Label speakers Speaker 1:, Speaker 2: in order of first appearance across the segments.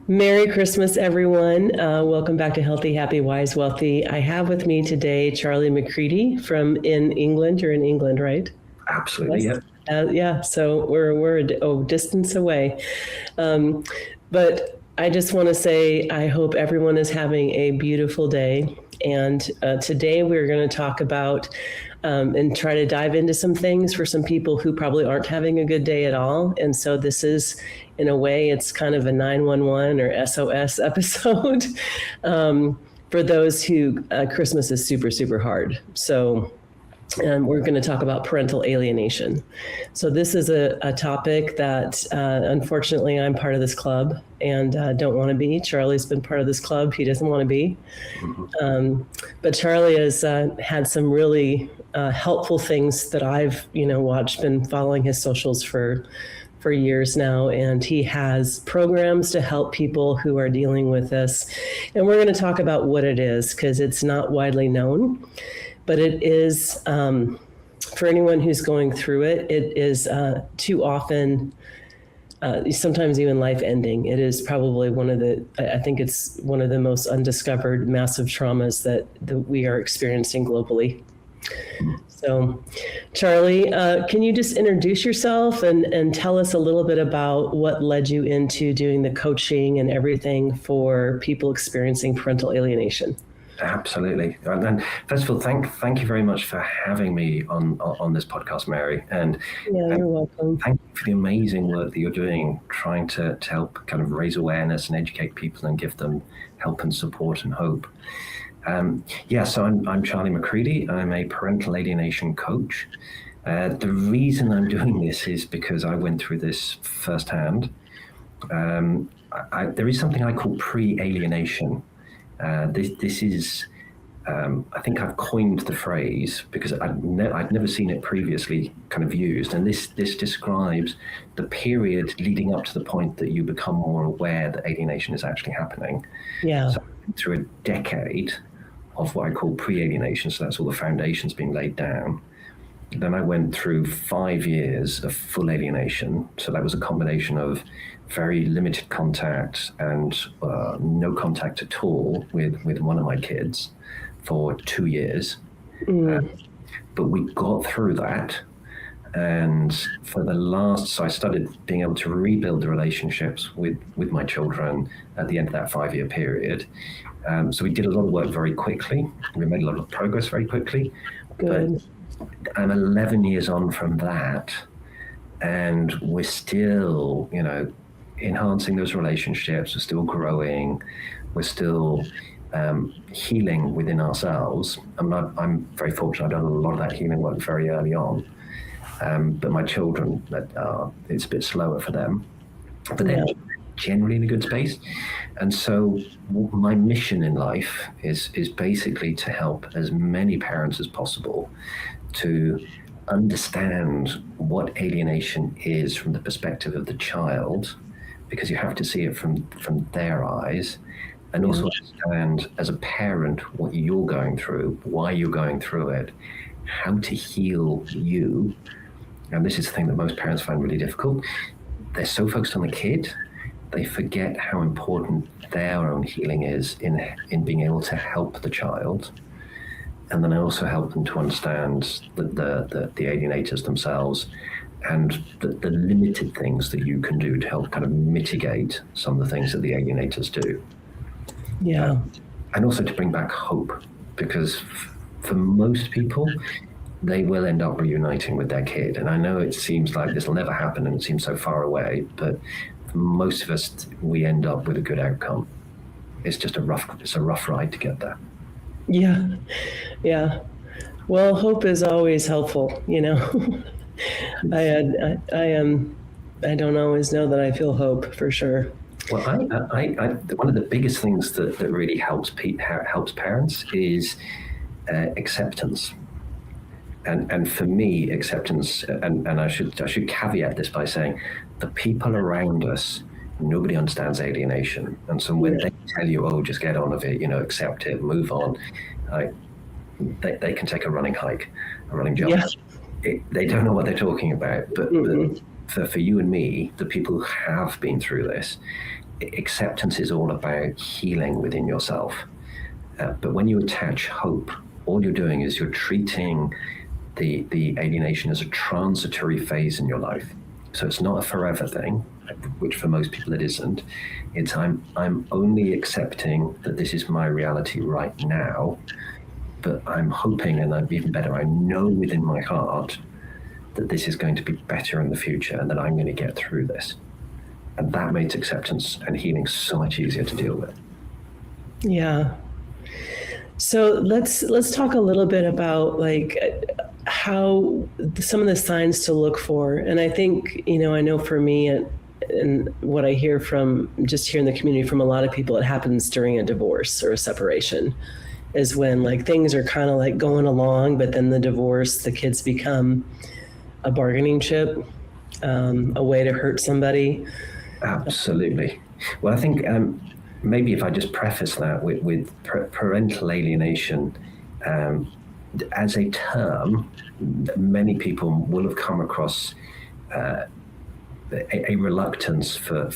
Speaker 1: Merry Christmas, everyone. Welcome back to Healthy, Happy, Wise, Wealthy. I have with me today Charlie McCready from in England. You're in England, right?
Speaker 2: Absolutely,
Speaker 1: Yes.
Speaker 2: yeah.
Speaker 1: Yeah, so we're a distance away. But I just want to say I hope everyone is having a beautiful day. And today we're going to talk about and try to dive into some things for some people who probably aren't having a good day at all. And so this is, in a way, it's kind of a 911 or SOS episode for those who Christmas is super, super hard. So we're going to talk about parental alienation. So this is a topic that, unfortunately, I'm part of this club and don't want to be. Charlie's been part of this club. He doesn't want to be. But Charlie has had some really helpful things that I've, watched, been following his socials for years now, and he has programs to help people who are dealing with this. And we're going to talk about what it is, because it's not widely known. But it is, for anyone who's going through it, it is too often, sometimes even life-ending. It is probably I think it's one of the most undiscovered massive traumas that we are experiencing globally. So, Charlie, can you just introduce yourself and tell us a little bit about what led you into doing the coaching and everything for people experiencing parental alienation?
Speaker 2: Absolutely. And first of all, thank you very much for having me on this podcast, Mary. And
Speaker 1: you're welcome.
Speaker 2: Thank you for the amazing work that you're doing, trying to help kind of raise awareness and educate people and give them help and support and hope. So I'm Charlie McCready. I'm a parental alienation coach. The reason I'm doing this is because I went through this firsthand. There is something I call pre-alienation. This is, I think I've coined the phrase because I'd never seen it previously kind of used. And this describes the period leading up to the point that you become more aware that alienation is actually happening.
Speaker 1: Yeah.
Speaker 2: So through a decade of what I call pre-alienation, so that's all the foundations being laid down. Then I went through 5 years of full alienation. So that was a combination of very limited contact and no contact at all with one of my kids for 2 years. But we got through that. And for so I started being able to rebuild the relationships with my children at the end of that 5-year period. So we did a lot of work very quickly. We made a lot of progress very quickly.
Speaker 1: Good.
Speaker 2: But I'm 11 years on from that, and we're still, enhancing those relationships. We're still growing. We're still healing within ourselves. I'm very fortunate. I've done a lot of that healing work very early on. But my children, it's a bit slower for them. But they're generally in a good space. And so my mission in life is basically to help as many parents as possible to understand what alienation is from the perspective of the child, because you have to see it from their eyes, and also understand as a parent what you're going through, why you're going through it, how to heal you. And this is the thing that most parents find really difficult. They're so focused on the kid, they forget how important their own healing is in being able to help the child. And then I also help them to understand the alienators themselves and the limited things that you can do to help kind of mitigate some of the things that the alienators do.
Speaker 1: Yeah.
Speaker 2: And also to bring back hope, because for most people, they will end up reuniting with their kid. And I know it seems like this will never happen and it seems so far away, but for most of us, we end up with a good outcome. It's just a rough ride to get there.
Speaker 1: Yeah. Well, hope is always helpful, I don't always know that I feel hope for sure.
Speaker 2: Well, I one of the biggest things that really helps parents is acceptance. And for me, acceptance, and I should caveat this by saying, the people around us, nobody understands alienation. And so when they tell you, oh, just get on with it, accept it, move on, they can take a running hike, a running jump. Yeah. They don't know what they're talking about. But for you and me, the people who have been through this, acceptance is all about healing within yourself. But when you attach hope, all you're doing is you're treating the alienation as a transitory phase in your life. So it's not a forever thing, which for most people it isn't. It's I'm only accepting that this is my reality right now, but I'm hoping, and I'm even better, I know within my heart that this is going to be better in the future and that I'm going to get through this. And that makes acceptance and healing so much easier to deal with.
Speaker 1: Yeah. So let's talk a little bit about like how some of the signs to look for. And I think, I know for me and what I hear from just here in the community from a lot of people, it happens during a divorce or a separation, is when like things are kind of like going along, but then the divorce, the kids become a bargaining chip, a way to hurt somebody.
Speaker 2: Absolutely. Well, I think maybe if I just preface that with parental alienation, as a term, many people will have come across a reluctance for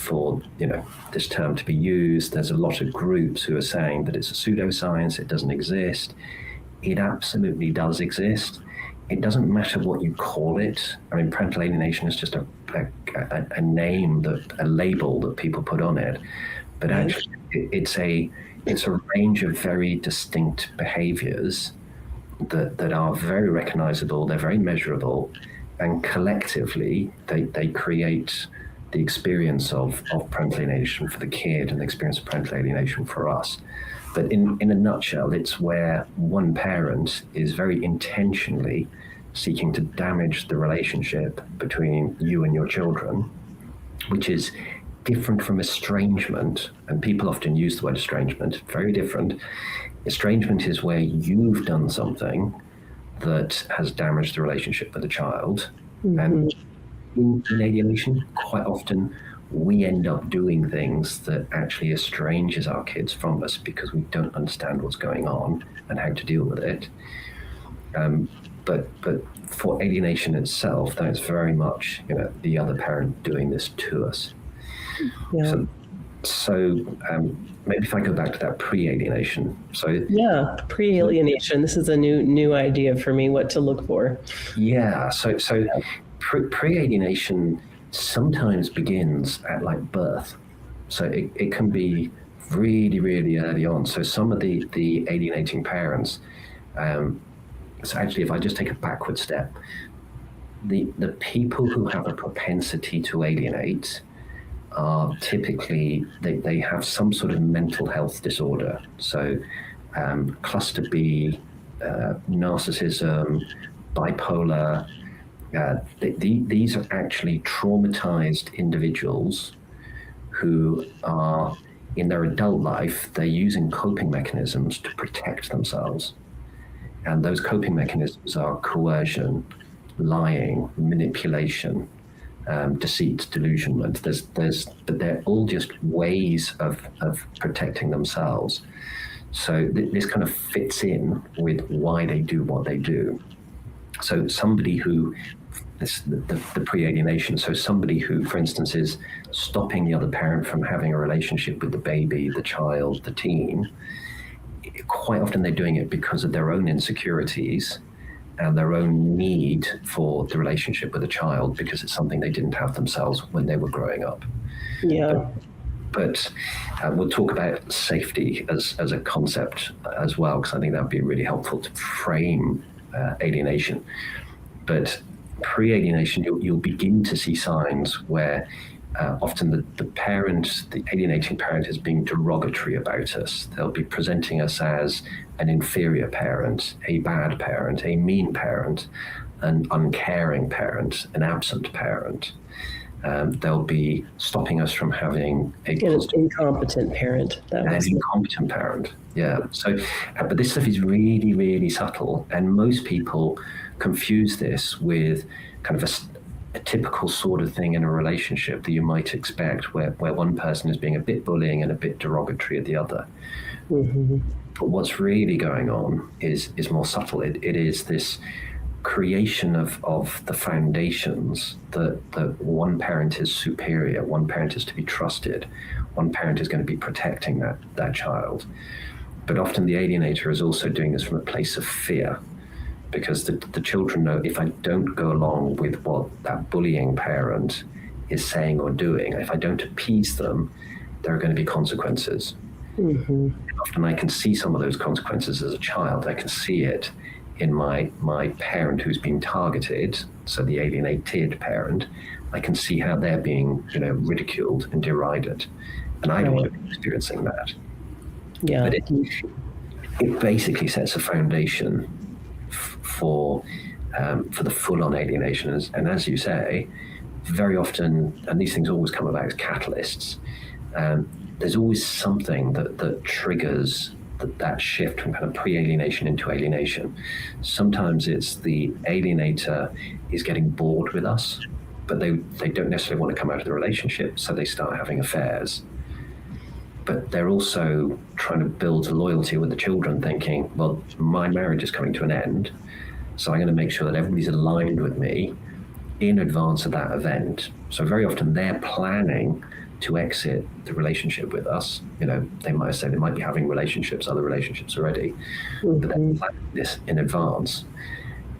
Speaker 2: this term to be used. There's a lot of groups who are saying that it's a pseudoscience, it doesn't exist. It absolutely does exist. It doesn't matter what you call it. I mean, parental alienation is just a name, a label that people put on it. But actually, it's a range of very distinct behaviors that are very recognizable, they're very measurable, and collectively they create the experience of parental alienation for the kid and the experience of parental alienation for us. But in a nutshell, it's where one parent is very intentionally seeking to damage the relationship between you and your children, which is different from estrangement. And people often use the word estrangement, very different. Estrangement is where you've done something that has damaged the relationship with the child. Mm-hmm. And in alienation, quite often we end up doing things that actually estranges our kids from us because we don't understand what's going on and how to deal with it. But for alienation itself, that's very much the other parent doing this to us.
Speaker 1: Yeah.
Speaker 2: So maybe if I go back to that pre-alienation. So
Speaker 1: yeah, pre-alienation. This is a new idea for me. What to look for.
Speaker 2: Yeah. So pre-alienation sometimes begins at like birth. So it can be really, really early on. So some of the alienating parents, so actually if I just take a backward step, the people who have a propensity to alienate are typically, they have some sort of mental health disorder. So cluster B, narcissism, bipolar, these are actually traumatized individuals who are, in their adult life, they're using coping mechanisms to protect themselves. And those coping mechanisms are coercion, lying, manipulation, deceit, delusionment. But they're all just ways of protecting themselves. So this kind of fits in with why they do what they do. So somebody who, the pre-alienation, so somebody who, for instance, is stopping the other parent from having a relationship with the baby, the child, the teen, quite often they're doing it because of their own insecurities and their own need for the relationship with the child, because it's something they didn't have themselves when they were growing up.
Speaker 1: Yeah.
Speaker 2: But we'll talk about safety as a concept as well, because I think that would be really helpful to frame alienation. But pre-alienation, you'll begin to see signs where often the alienating parent is being derogatory about us. They'll be presenting us as an inferior parent, a bad parent, a mean parent, an uncaring parent, an absent parent. They'll be stopping us from having an
Speaker 1: incompetent parent.
Speaker 2: Incompetent parent, yeah. So, but this stuff is really, really subtle, and most people confuse this with kind of a typical sort of thing in a relationship that you might expect, where one person is being a bit bullying and a bit derogatory at the other. Mm-hmm. But what's really going on is more subtle. It is this creation of the foundations that one parent is superior, one parent is to be trusted, one parent is going to be protecting that child. But often the alienator is also doing this from a place of fear, because the children know, if I don't go along with what that bullying parent is saying or doing, if I don't appease them, there are going to be consequences. Mm-hmm. Often I can see some of those consequences as a child. I can see it in my parent who's been targeted, so the alienated parent. I can see how they're being, ridiculed and derided, and I don't want to be experiencing that.
Speaker 1: Yeah.
Speaker 2: But it basically sets a foundation for the full-on alienation, and as you say, very often, and these things always come about as catalysts. There's always something that triggers that shift from kind of pre-alienation into alienation. Sometimes it's the alienator is getting bored with us, but they don't necessarily want to come out of the relationship, so they start having affairs. But they're also trying to build a loyalty with the children, thinking, well, my marriage is coming to an end, so I'm going to make sure that everybody's aligned with me in advance of that event. So very often they're planning to exit the relationship with us. They might say they might be having other relationships already, mm-hmm. but they're planning this in advance.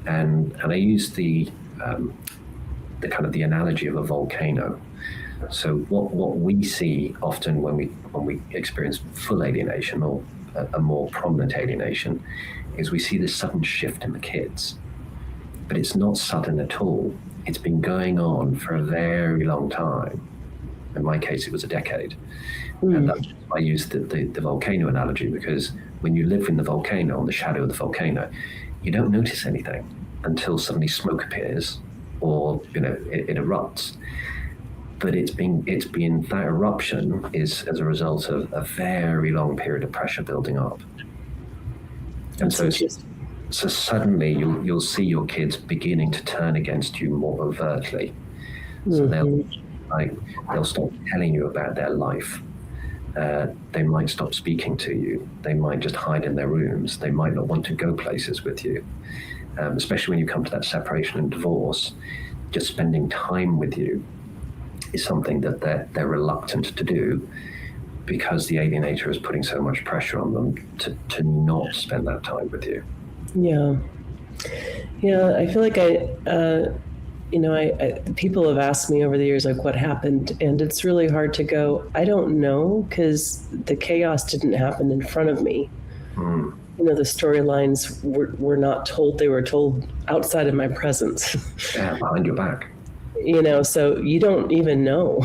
Speaker 2: And I use the kind of the analogy of a volcano. So what we see often when we experience full alienation or a more prominent alienation is we see this sudden shift in the kids, but it's not sudden at all. It's been going on for a very long time. In my case, it was a decade. And that's why I use the volcano analogy, because when you live in the volcano, on the shadow of the volcano, you don't notice anything until suddenly smoke appears or it erupts. But it's been that eruption is as a result of a very long period of pressure building up. And so suddenly you'll see your kids beginning to turn against you more overtly. So they'll stop telling you about their life. They might stop speaking to you. They might just hide in their rooms. They might not want to go places with you. Especially when you come to that separation and divorce, just spending time with you is something that they're reluctant to do, because the alienator is putting so much pressure on them to not spend that time with you.
Speaker 1: Yeah. I feel like people have asked me over the years, like, what happened? And it's really hard to go, I don't know, because the chaos didn't happen in front of me. The storylines were not told. They were told outside of my presence.
Speaker 2: Yeah, behind your back.
Speaker 1: So you don't even know.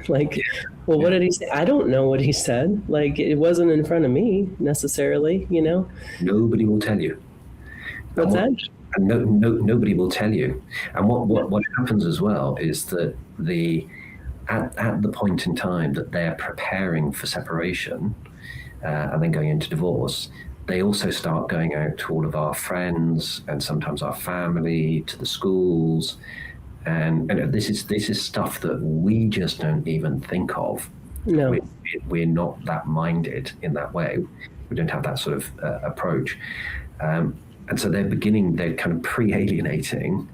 Speaker 1: Well, what did he say? I don't know what he said. It wasn't in front of me necessarily,
Speaker 2: Nobody will tell you.
Speaker 1: What's that?
Speaker 2: And nobody will tell you. And what happens as well is that at the point in time that they're preparing for separation and then going into divorce, they also start going out to all of our friends and sometimes our family, to the schools. And this is stuff that we just don't even think of. No, we're not that minded in that way. We don't have that sort of approach. And so they're kind of pre-alienating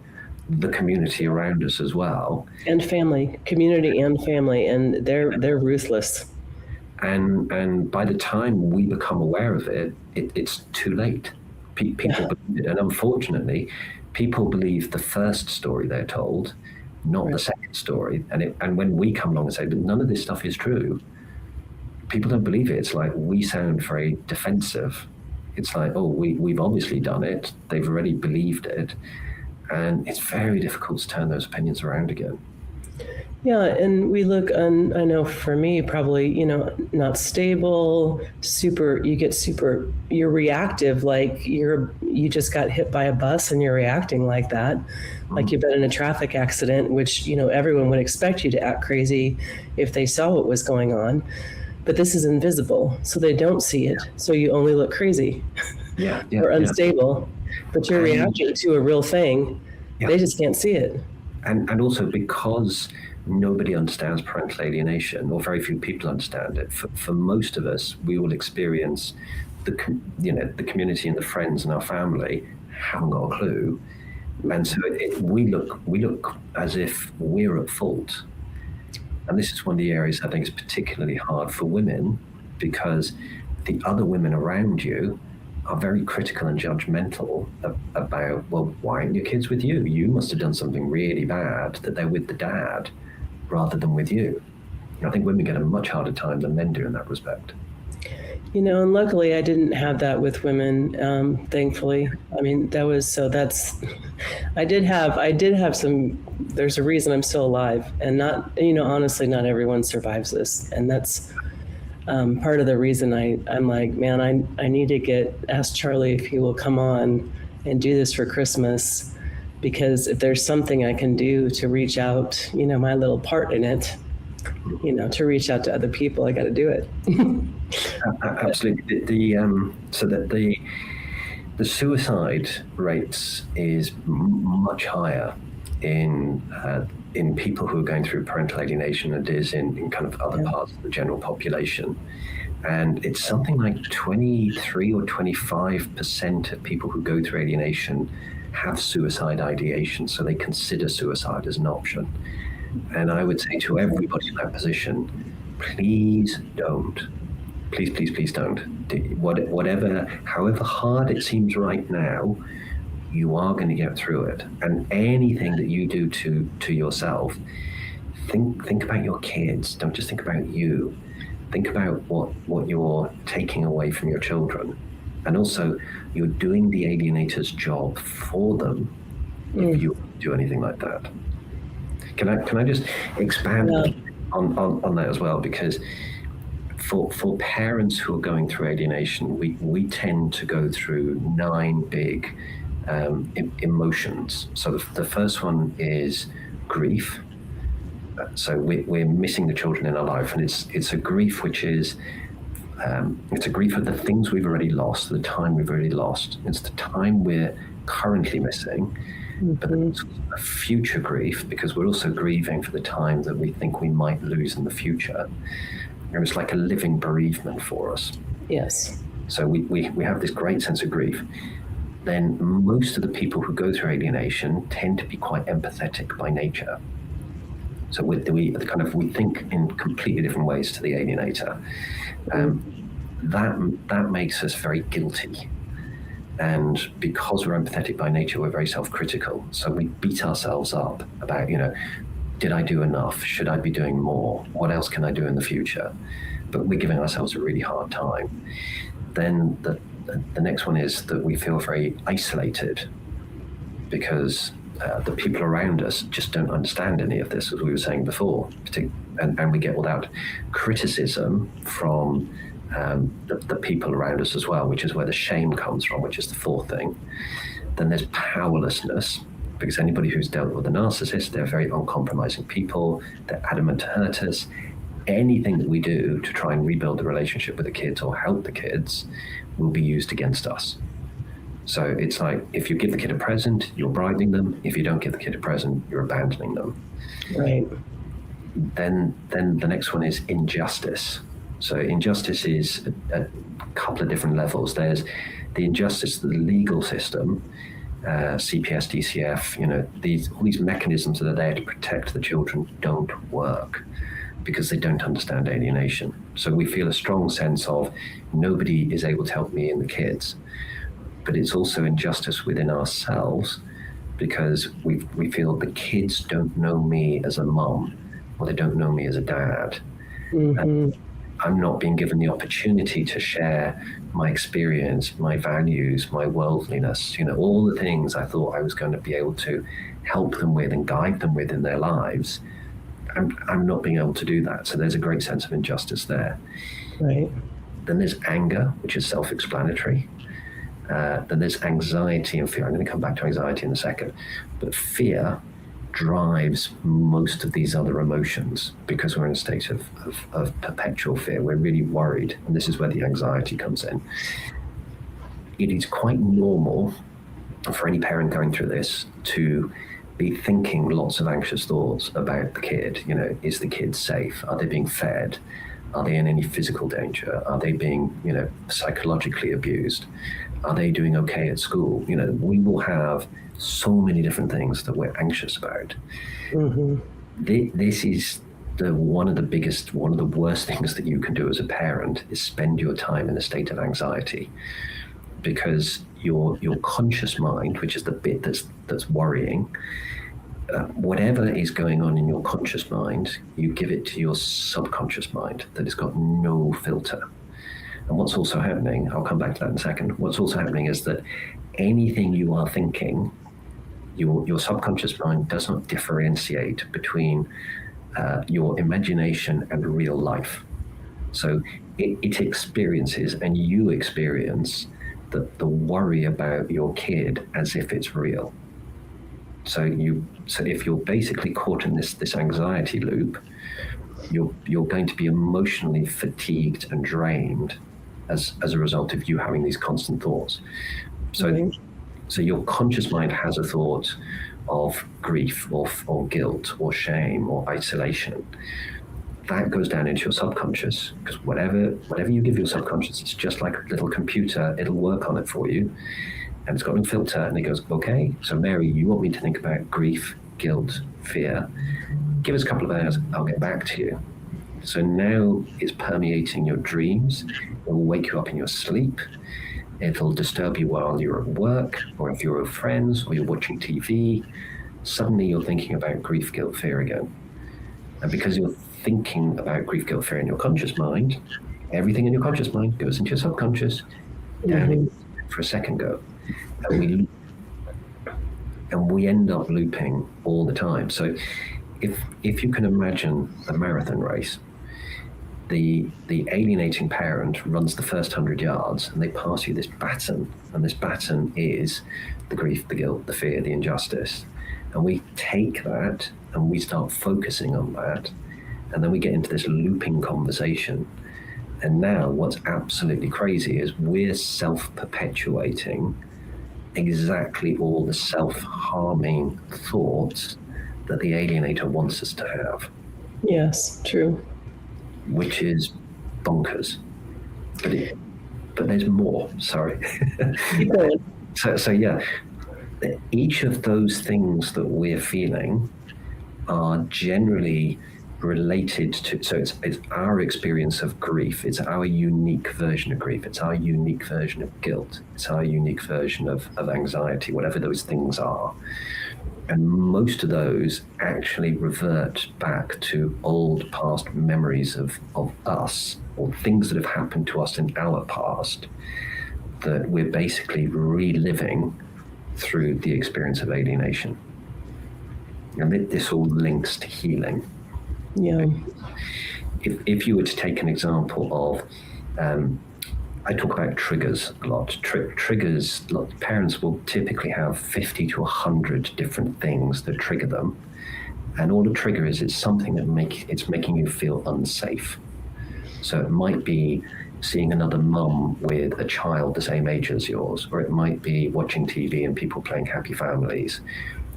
Speaker 2: the community around us as well.
Speaker 1: And family, community and family, and they're ruthless.
Speaker 2: And by the time we become aware of it, it's too late. People believe it, and unfortunately, people believe the first story they're told, not the second story. And when we come along and say, but none of this stuff is true, people don't believe it. It's like we sound very defensive. It's like, oh, we've obviously done it. They've already believed it. And it's very difficult to turn those opinions around again.
Speaker 1: Yeah, and we look, I know for me, probably, not stable, you're reactive, like you just got hit by a bus and you're reacting like that, like you've been in a traffic accident, which, everyone would expect you to act crazy if they saw what was going on. But this is invisible, so they don't see it. So you only look crazy or unstable, but you're reacting to a real thing. Yeah. They just can't see it.
Speaker 2: And also because nobody understands parental alienation, or very few people understand it. For most of us, we will experience the community and the friends and our family haven't got a clue, and so we look as if we're at fault. And this is one of the areas I think is particularly hard for women, because the other women around you are very critical and judgmental about, well, why aren't your kids with you? You must have done something really bad that they're with the dad rather than with you. I think women get a much harder time than men do in that respect.
Speaker 1: And luckily I didn't have that with women, thankfully. I mean, I did have some, there's a reason I'm still alive, and not, honestly, not everyone survives this. And that's part of the reason I'm like, man, I need to ask Charlie if he will come on and do this for Christmas, because if there's something I can do to reach out, my little part in it, to reach out to other people, I got to do it.
Speaker 2: Absolutely. So that the suicide rates is much higher in people who are going through parental alienation than it is in kind of other parts of the general population. And it's something like 23 or 25% of people who go through alienation have suicide ideation, so they consider suicide as an option. And I would say to everybody in that position, please don't. Please don't. However hard it seems right now, you are going to get through it. And anything that you do to yourself, think about your kids. Don't just think about you. Think about what you're taking away from your children. And also, you're doing the alienator's job for them if you do anything like that. Can I just expand on that as well? Because for parents who are going through alienation, we tend to go through 9 big emotions. So the first one is grief. So we're missing the children in our life, and it's a grief which is it's a grief of the things we've already lost, the time we've already lost. It's the time we're currently missing. But then it's a future grief, because we're also grieving for the time that we think we might lose in the future. And it's like a living bereavement for us.
Speaker 1: Yes.
Speaker 2: So we have this great sense of grief. Then most of the people who go through alienation tend to be quite empathetic by nature. So we think in completely different ways to the alienator. That makes us very guilty. And because we're empathetic by nature, we're very self-critical. So we beat ourselves up about, did I do enough? Should I be doing more? What else can I do in the future? But we're giving ourselves a really hard time. Then the next one is that we feel very isolated, because the people around us just don't understand any of this, as we were saying before. And we get all that criticism from the people around us as well, which is where the shame comes from, which is the fourth thing. Then there's powerlessness, because anybody who's dealt with a narcissist, they're very uncompromising people. They're adamant to hurt us. Anything that we do to try and rebuild the relationship with the kids or help the kids will be used against us. So it's like, if you give the kid a present, you're bribing them. If you don't give the kid a present, you're abandoning them.
Speaker 1: Right.
Speaker 2: Then the next one is injustice. So injustice is a couple of different levels. There's the injustice of the legal system, CPS, DCF, all these mechanisms that are there to protect the children don't work, because they don't understand alienation. So we feel a strong sense of nobody is able to help me and the kids. But it's also injustice within ourselves, because we feel the kids don't know me as a mom, or they don't know me as a dad. And I'm not being given the opportunity to share my experience, my values, my worldliness, all the things I thought I was going to be able to help them with and guide them with in their lives. I'm not being able to do that. So there's a great sense of injustice there.
Speaker 1: Right.
Speaker 2: Then there's anger, which is self-explanatory. Then there's anxiety and fear. I'm going to come back to anxiety in a second. But fear drives most of these other emotions, because we're in a state of perpetual fear. We're really worried. And this is where the anxiety comes in. It is quite normal for any parent going through this to be thinking lots of anxious thoughts about the kid. Is the kid safe? Are they being fed? Are they in any physical danger? Are they being, psychologically abused? Are they doing okay at school? We will have so many different things that we're anxious about. This is one of the worst things that you can do as a parent is spend your time in a state of anxiety, because your conscious mind, which is the bit that's worrying, whatever is going on in your conscious mind, you give it to your subconscious mind that has got no filter. And what's also happening, I'll come back to that in a second, what's also happening is that anything you are thinking, your subconscious mind does not differentiate between your imagination and real life. So it experiences, and you experience, the worry about your kid as if it's real. So if you're basically caught in this anxiety loop, you're going to be emotionally fatigued and drained as a result of you having these constant thoughts. So your conscious mind has a thought of grief or guilt or shame or isolation. That goes down into your subconscious, because whatever you give your subconscious, it's just like a little computer. It'll work on it for you, and it's got a filter, and it goes, okay, so Mary, you want me to think about grief, guilt, fear. Give us a couple of hours, I'll get back to you. So now it's permeating your dreams. It will wake you up in your sleep. It'll disturb you while you're at work, or if you're with friends, or you're watching TV. Suddenly you're thinking about grief, guilt, fear again. And because you're thinking about grief, guilt, fear in your conscious mind, everything in your conscious mind goes into your subconscious, down for a second go. And we end up looping all the time. So if you can imagine a marathon race, the alienating parent runs the first 100 yards, and they pass you this baton, and this baton is the grief, the guilt, the fear, the injustice. And we take that and we start focusing on that, and then we get into this looping conversation. And now what's absolutely crazy is we're self-perpetuating exactly all the self-harming thoughts that the alienator wants us to have.
Speaker 1: Yes, true.
Speaker 2: Which is bonkers. But there's more, sorry.
Speaker 1: Keep going.
Speaker 2: So yeah, each of those things that we're feeling are generally related to, so it's our experience of grief, it's our unique version of grief, it's our unique version of guilt, it's our unique version of anxiety, whatever those things are. And most of those actually revert back to old past memories of us, or things that have happened to us in our past that we're basically reliving through the experience of alienation. And this all links to healing.
Speaker 1: Yeah.
Speaker 2: If you were to take an example of, I talk about triggers a lot. Triggers, parents will typically have 50 to 100 different things that trigger them. And all the trigger is something that it's making you feel unsafe. So it might be seeing another mum with a child the same age as yours, or it might be watching TV and people playing Happy Families,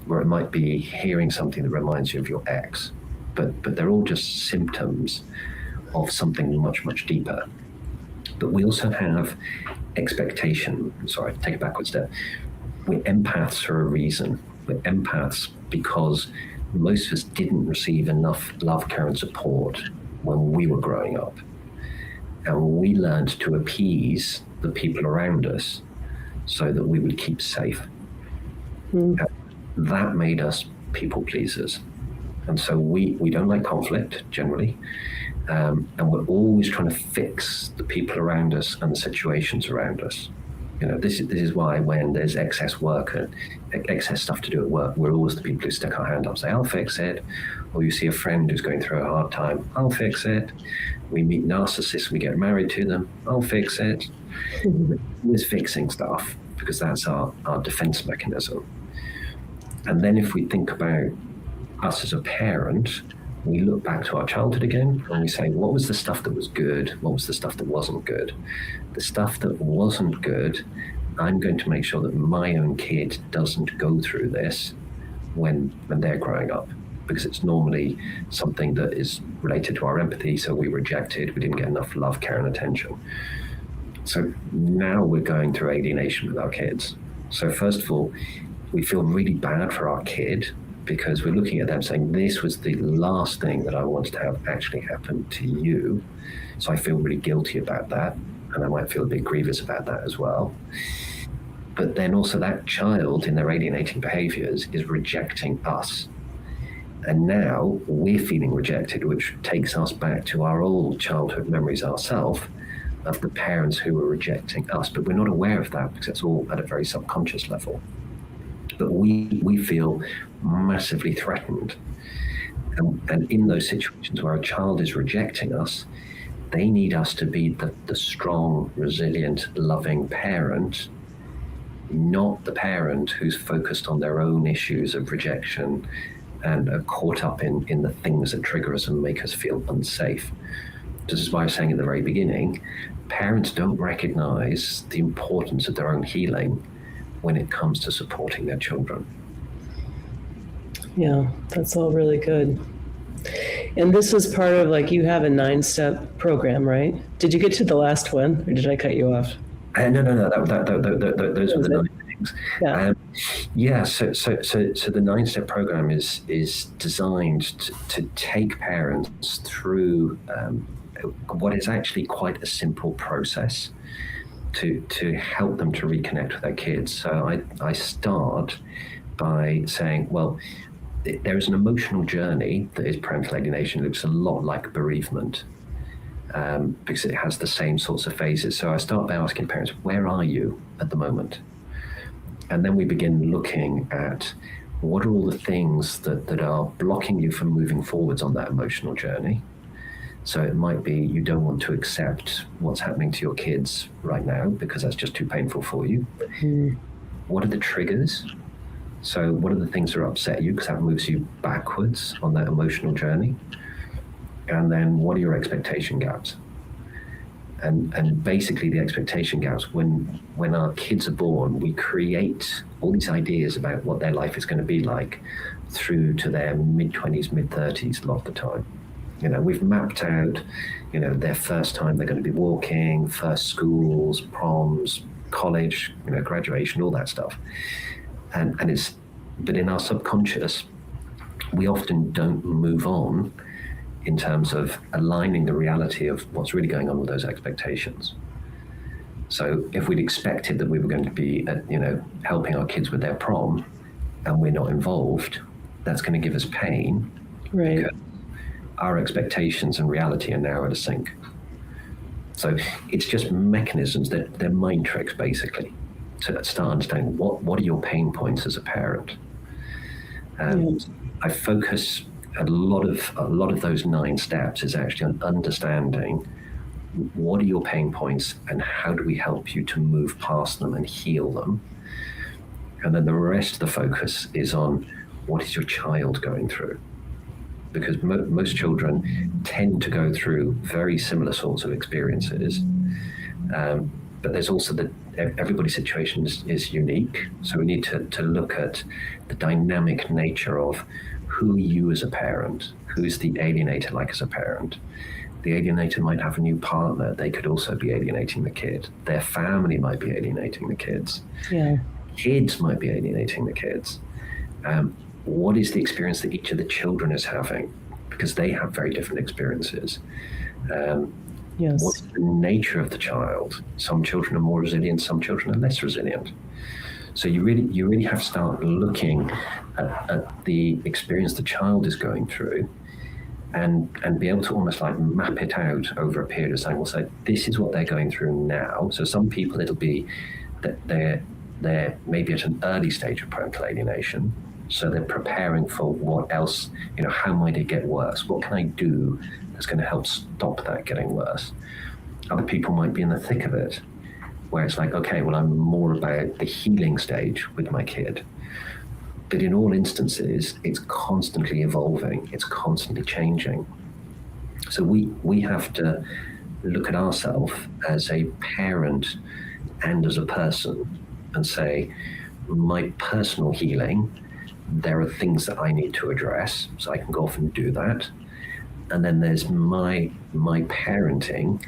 Speaker 2: or it might be hearing something that reminds you of your ex. But they're all just symptoms of something much, much deeper. But we also have expectation. Sorry, take a backward step. We're empaths for a reason. We're empaths because most of us didn't receive enough love, care, and support when we were growing up. And we learned to appease the people around us so that we would keep safe. That made us people pleasers. And so we don't like conflict generally. And we're always trying to fix the people around us and the situations around us. You know, this is why when there's excess work and excess stuff to do at work, we're always the people who stick our hand up and say, I'll fix it. Or you see a friend who's going through a hard time, I'll fix it. We meet narcissists, we get married to them, I'll fix it. We're always fixing stuff because that's our defense mechanism. And then if we think about us as a parent, we look back to our childhood again and we say, what was the stuff that was good? What was the stuff that wasn't good? The stuff that wasn't good, I'm going to make sure that my own kid doesn't go through this when they're growing up, because it's normally something that is related to our empathy. So we rejected, we didn't get enough love, care, and attention. So now we're going through alienation with our kids. So first of all, we feel really bad for our kid because we're looking at them saying, this was the last thing that I wanted to have actually happen to you. So I feel really guilty about that. And I might feel a bit grievous about that as well. But then also that child in their alienating behaviors is rejecting us. And now we're feeling rejected, which takes us back to our old childhood memories ourselves of the parents who were rejecting us. But we're not aware of that because it's all at a very subconscious level. But we feel massively threatened. And in those situations where a child is rejecting us, they need us to be the strong, resilient, loving parent, not the parent who's focused on their own issues of rejection and are caught up in the things that trigger us and make us feel unsafe. This is why I was saying at the very beginning, parents don't recognize the importance of their own healing when it comes to supporting their children.
Speaker 1: Yeah, that's all really good. And this is part of, like, you have a 9-step program, right? Did you get to the last one, or did I cut you off?
Speaker 2: No. Those were the 9 things.
Speaker 1: Yeah.
Speaker 2: So the 9-step program is designed to take parents through what is actually quite a simple process to help them to reconnect with their kids. So I start by saying, well, there is an emotional journey that is parental alienation. It looks a lot like bereavement because it has the same sorts of phases. So I start by asking parents, where are you at the moment? And then we begin looking at what are all the things that are blocking you from moving forwards on that emotional journey. So it might be you don't want to accept what's happening to your kids right now because that's just too painful for you. What are the triggers? So what are the things that upset you, because that moves you backwards on that emotional journey? And then what are your expectation gaps? And basically the expectation gaps, when our kids are born, we create all these ideas about what their life is going to be like through to their mid-20s, mid-30s a lot of the time. You know, we've mapped out, you know, their first time they're going to be walking, first schools, proms, college, you know, graduation, all that stuff. But in our subconscious, we often don't move on in terms of aligning the reality of what's really going on with those expectations. So if we'd expected that we were going to be, helping our kids with their prom, and we're not involved, that's going to give us pain.
Speaker 1: Right.
Speaker 2: Because our expectations and reality are now out of sync. So it's just mechanisms, they're mind tricks basically, to start understanding what are your pain points as a parent. And I focus a lot of those 9 steps is actually on understanding what are your pain points and how do we help you to move past them and heal them. And then the rest of the focus is on what is your child going through. Because most children tend to go through very similar sorts of experiences. But there's also everybody's situation is unique. So we need to look at the dynamic nature of who are you as a parent, who's the alienator like as a parent. The alienator might have a new partner. They could also be alienating the kid. Their family might be alienating the kids.
Speaker 1: Yeah. Kids
Speaker 2: might be alienating the kids. What is the experience that each of the children is having? Because they have very different experiences.
Speaker 1: Yes.
Speaker 2: What's the nature of the child? Some children are more resilient, some children are less resilient. So you really have to start looking at the experience the child is going through and be able to almost like map it out over a period of time. We'll say, this is what they're going through now. So some people, it'll be that they're maybe at an early stage of parental alienation. So they're preparing for what else, how might it get worse? What can I do that's going to help stop that getting worse? Other people might be in the thick of it, where it's like, okay, well, I'm more about the healing stage with my kid. But in all instances, it's constantly evolving. It's constantly changing. So we have to look at ourselves as a parent and as a person and say, my personal healing, there are things that I need to address, so I can go off and do that. And then there's my parenting,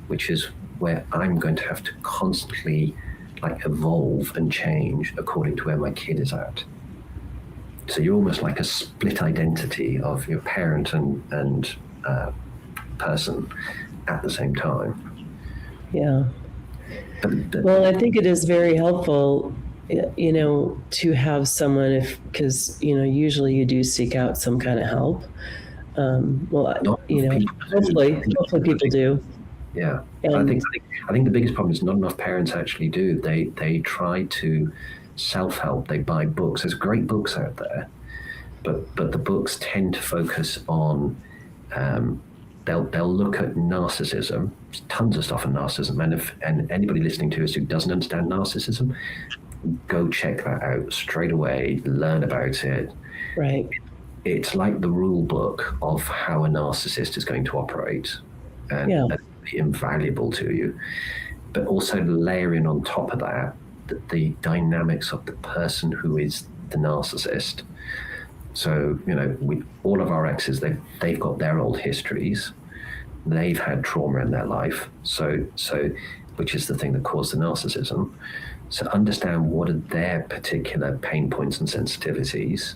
Speaker 2: which is where I'm going to have to constantly evolve and change according to where my kid is at. So you're almost like a split identity of your parent and person at the same time.
Speaker 1: Yeah.
Speaker 2: But
Speaker 1: Well, I think it is very helpful, to have someone, because, usually you do seek out some kind of help. Hopefully people do.
Speaker 2: Yeah. I think the biggest problem is not enough parents actually do. They try to self-help. They buy books. There's great books out there, but the books tend to focus on they'll look at narcissism. There's tons of stuff on narcissism, and anybody listening to us who doesn't understand narcissism, go check that out straight away. Learn about it.
Speaker 1: Right.
Speaker 2: It's like the rule book of how a narcissist is going to operate, and be invaluable to you. But also layering on top of that the dynamics of the person who is the narcissist. So, all of our exes, they've got their old histories. They've had trauma in their life. So which is the thing that caused the narcissism. So understand what are their particular pain points and sensitivities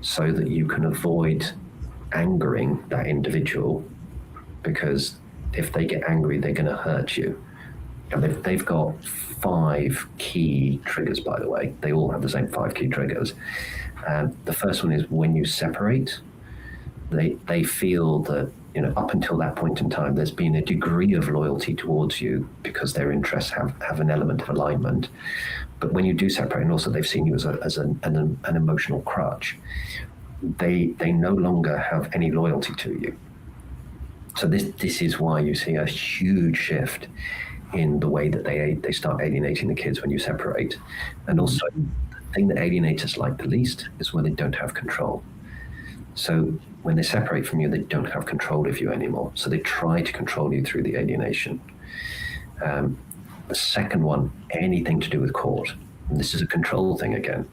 Speaker 2: so that you can avoid angering that individual, because if they get angry, they're going to hurt you. And they've got 5 key triggers, by the way. They all have the same 5 key triggers. The first one is when you separate, they feel that, up until that point in time, there's been a degree of loyalty towards you because their interests have an element of alignment. But when you do separate, and also they've seen you as an emotional crutch, they no longer have any loyalty to you. So this is why you see a huge shift in the way that they start alienating the kids when you separate. And also, the thing that alienators like the least is when they don't have control. So when they separate from you, they don't have control of you anymore. So they try to control you through the alienation. The second one, anything to do with court. And this is a control thing again,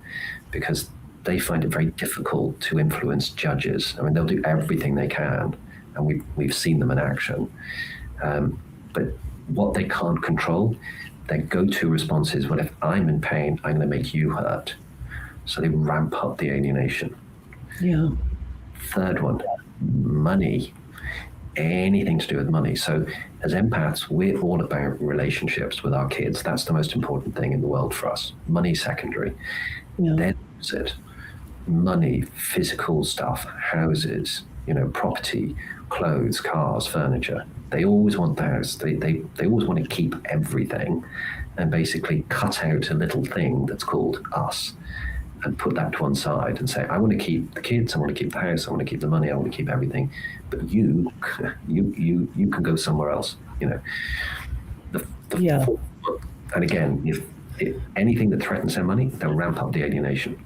Speaker 2: because they find it very difficult to influence judges. I mean, they'll do everything they can, and we've seen them in action. But what they can't control, their go-to response is, well, if I'm in pain, I'm going to make you hurt. So they ramp up the alienation.
Speaker 1: Yeah.
Speaker 2: Third one, money. Anything to do with money. So as empaths, we're all about relationships with our kids. That's the most important thing in the world for us. Money secondary.
Speaker 1: Yeah.
Speaker 2: Then is it money, physical stuff, houses, property, clothes, cars, furniture. They always want the house. They always want to keep everything and basically cut out a little thing that's called us and put that to one side and say, I want to keep the kids, I want to keep the house, I want to keep the money, I want to keep everything. But you can go somewhere else. Fourth, and again, if anything that threatens their money, they'll ramp up the alienation.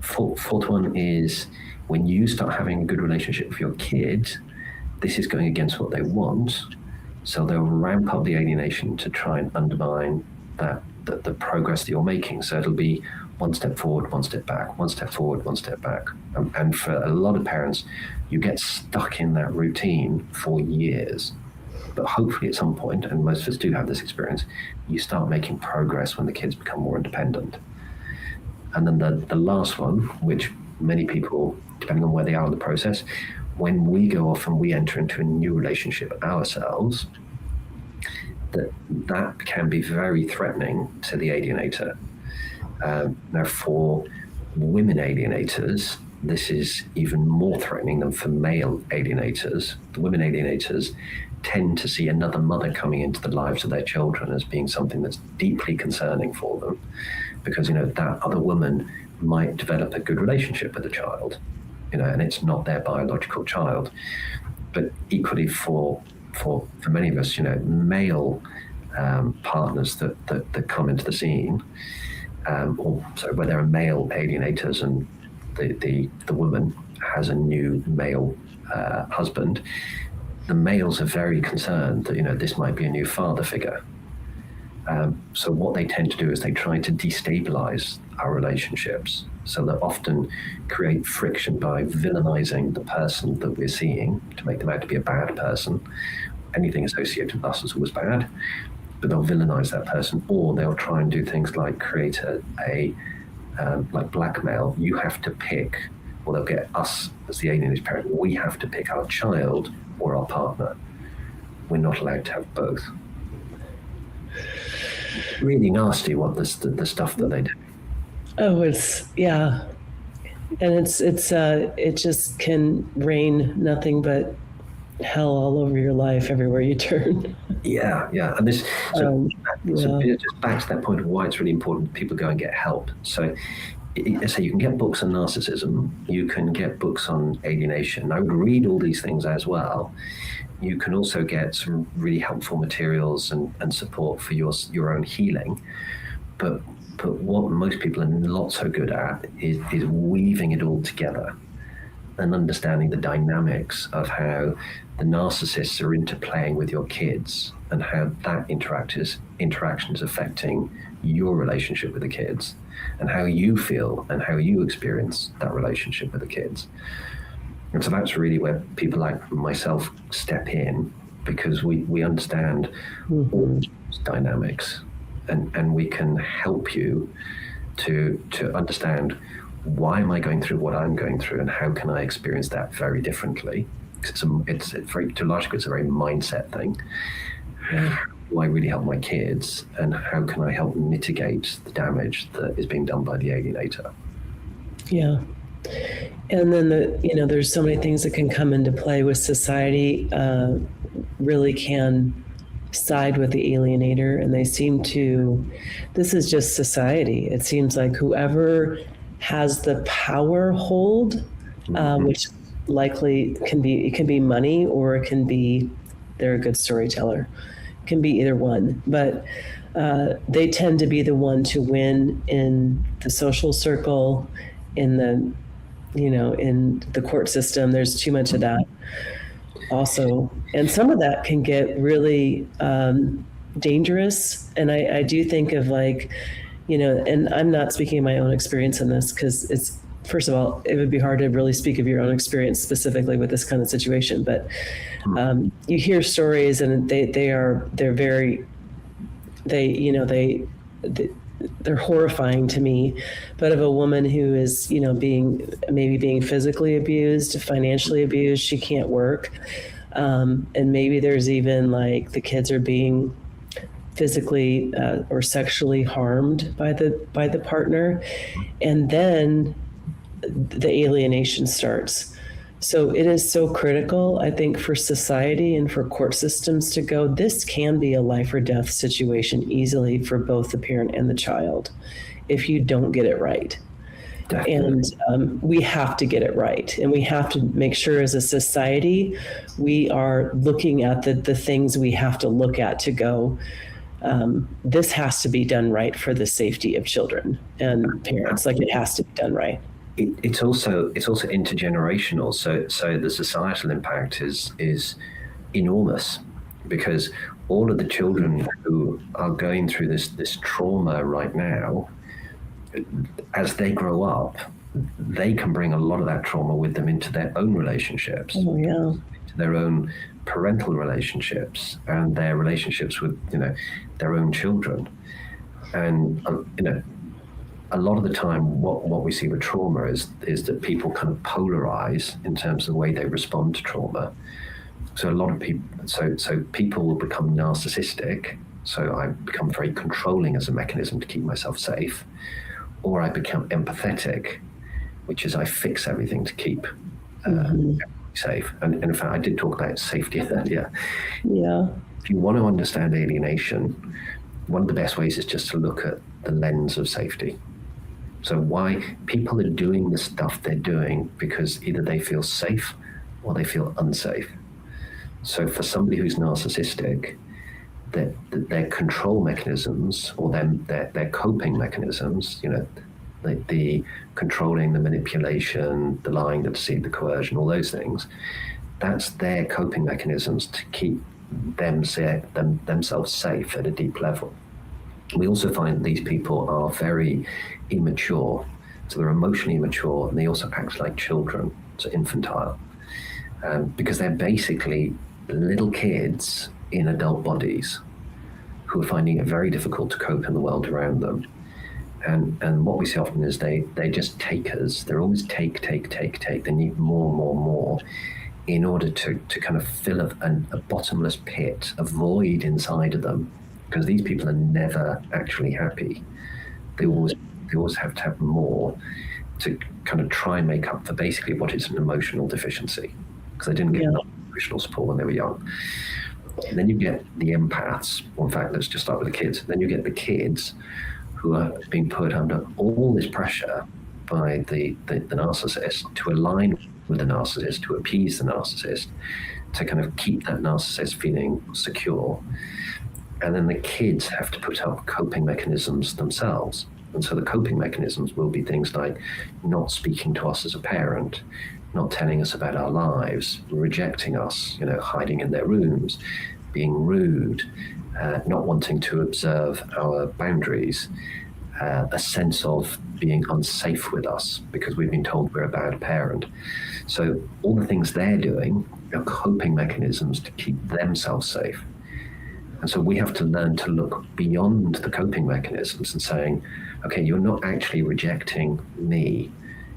Speaker 2: Fourth one is when you start having a good relationship with your kid, this is going against what they want. So they'll ramp up the alienation to try and undermine the progress that you're making. So it'll be one step forward, one step back, one step forward, one step back. And for a lot of parents, you get stuck in that routine for years. But hopefully at some point, and most of us do have this experience, you start making progress when the kids become more independent. And then the last one, which many people, depending on where they are in the process, when we go off and we enter into a new relationship ourselves, that can be very threatening to the alienator. Now, for women alienators, this is even more threatening than for male alienators. The women alienators tend to see another mother coming into the lives of their children as being something that's deeply concerning for them, because that other woman might develop a good relationship with the child, and it's not their biological child. But equally for many of us, male partners that come into the scene, where there are male alienators and the woman has a new male husband, the males are very concerned that this might be a new father figure. So what they tend to do is they try to destabilize our relationships. So they often create friction by villainizing the person that we're seeing to make them out to be a bad person. Anything associated with us is always bad, but they'll villainize that person, or they'll try and do things like create a like blackmail, you have to pick, or they'll get us as the alienated parent, we have to pick our child or our partner. We're not allowed to have both. Really nasty what the stuff that they do.
Speaker 1: Oh, yeah. And it just can rain nothing but hell all over your life everywhere you turn.
Speaker 2: Yeah. And this, so just back to that point of why it's really important people go and get help. So you can get books on narcissism, you can get books on alienation. I would read all these things as well. You can also get some really helpful materials and support for your own healing. But what most people are not so good at is weaving it all together and understanding the dynamics of how the narcissists are interplaying with your kids and how that interaction is affecting your relationship with the kids and how you feel and how you experience that relationship with the kids. And so that's really where people like myself step in, because we understand all those dynamics and we can help you to understand, why am I going through what I'm going through and how can I experience that very differently? It's very, to a large degree, it's a very mindset thing. How do I really help my kids and how can I help mitigate the damage that is being done by the alienator?
Speaker 1: Yeah. And then there's so many things that can come into play with society, really can side with the alienator, and they seem to, this is just society. It seems like whoever has the power hold, which likely it can be money, or it can be they're a good storyteller. It can be either one, but they tend to be the one to win in the social circle, in the in the court system. There's too much of that also, and some of that can get really dangerous. And I do think of and I'm not speaking of my own experience in this, because it's, first of all, it would be hard to really speak of your own experience specifically with this kind of situation. But you hear stories, and they're horrifying to me. But of a woman who is, being physically abused, financially abused, she can't work, and maybe there's even the kids are being physically or sexually harmed by the partner, and then the alienation starts. So it is so critical, I think, for society and for court systems to go, this can be a life or death situation easily for both the parent and the child if you don't get it right. Definitely. And we have to get it right. And we have to make sure as a society, we are looking at the things we have to look at to go, this has to be done right for the safety of children and parents. It has to be done right.
Speaker 2: It's also intergenerational. So the societal impact is enormous, because all of the children who are going through this trauma right now, as they grow up, they can bring a lot of that trauma with them into their own relationships, into their own parental relationships, and their relationships with their own children. And a lot of the time, what we see with trauma is that people kind of polarize in terms of the way they respond to trauma. So a lot of people, so people will become narcissistic. So I become very controlling as a mechanism to keep myself safe, or I become empathetic, which is I fix everything to keep safe. And in fact, I did talk about safety earlier.
Speaker 1: Yeah.
Speaker 2: If you want to understand alienation, one of the best ways is just to look at the lens of safety. So why people are doing the stuff they're doing, because either they feel safe or they feel unsafe. So for somebody who's narcissistic, their control mechanisms, or their coping mechanisms, the controlling, the manipulation, the lying, the deceit, the coercion, all those things, that's their coping mechanisms to keep themselves safe at a deep level. We also find these people are very immature. So they're emotionally immature, and they also act like children, so infantile, because they're basically little kids in adult bodies who are finding it very difficult to cope in the world around them. And what we see often is they just takers. They're always take. They need more in order to kind of fill a bottomless pit, a void inside of them, because these people are never actually happy. They always have to have more to kind of try and make up for basically what is an emotional deficiency, because they didn't get enough emotional support when they were young. And then you get the empaths. Well, in fact, let's just start with the kids. Then you get the kids who are being put under all this pressure by the narcissist to align with the narcissist, to appease the narcissist, to kind of keep that narcissist feeling secure. And then the kids have to put up coping mechanisms themselves. And so the coping mechanisms will be things like not speaking to us as a parent, not telling us about our lives, rejecting us, hiding in their rooms, being rude, not wanting to observe our boundaries, a sense of being unsafe with us because we've been told we're a bad parent. So all the things they're doing are coping mechanisms to keep themselves safe. And so we have to learn to look beyond the coping mechanisms and saying, okay, you're not actually rejecting me.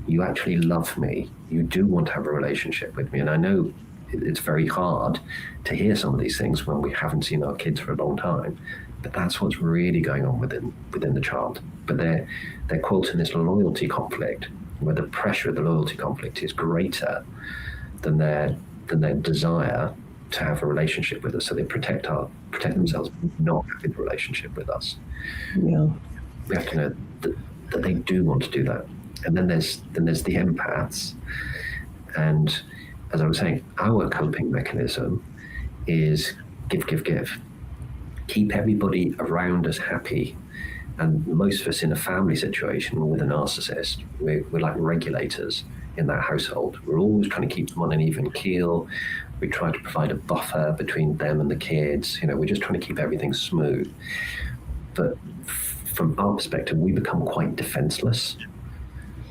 Speaker 2: You actually love me. You do want to have a relationship with me. And I know it's very hard to hear some of these things when we haven't seen our kids for a long time, but that's what's really going on within the child. But they're caught in this loyalty conflict, where the pressure of the loyalty conflict is greater than their desire to have a relationship with us. So they protect themselves from not having a relationship with us.
Speaker 1: Yeah.
Speaker 2: We have to know that they do want to do that. And then there's the empaths. And as I was saying, our coping mechanism is give. Keep everybody around us happy. And most of us in a family situation with a narcissist, we're like regulators in that household. We're always trying to keep them on an even keel. We try to provide a buffer between them and the kids. We're just trying to keep everything smooth. But from our perspective, we become quite defenseless,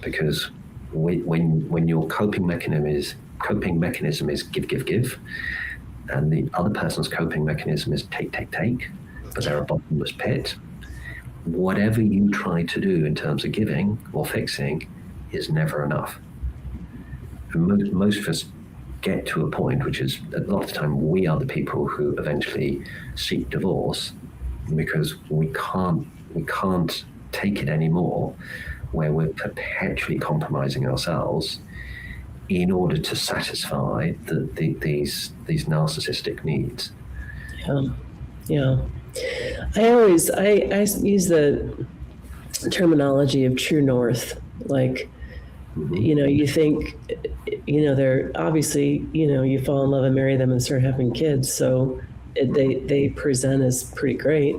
Speaker 2: because when your coping mechanism is give, and the other person's coping mechanism is take, but they're a bottomless pit, whatever you try to do in terms of giving or fixing is never enough. And most of us get to a point, which is a lot of the time we are the people who eventually seek divorce, because we can't take it anymore, where we're perpetually compromising ourselves in order to satisfy these narcissistic needs.
Speaker 1: Yeah. I use the terminology of true north. Like, you think, they're obviously, you fall in love and marry them and start having kids. So they present as pretty great.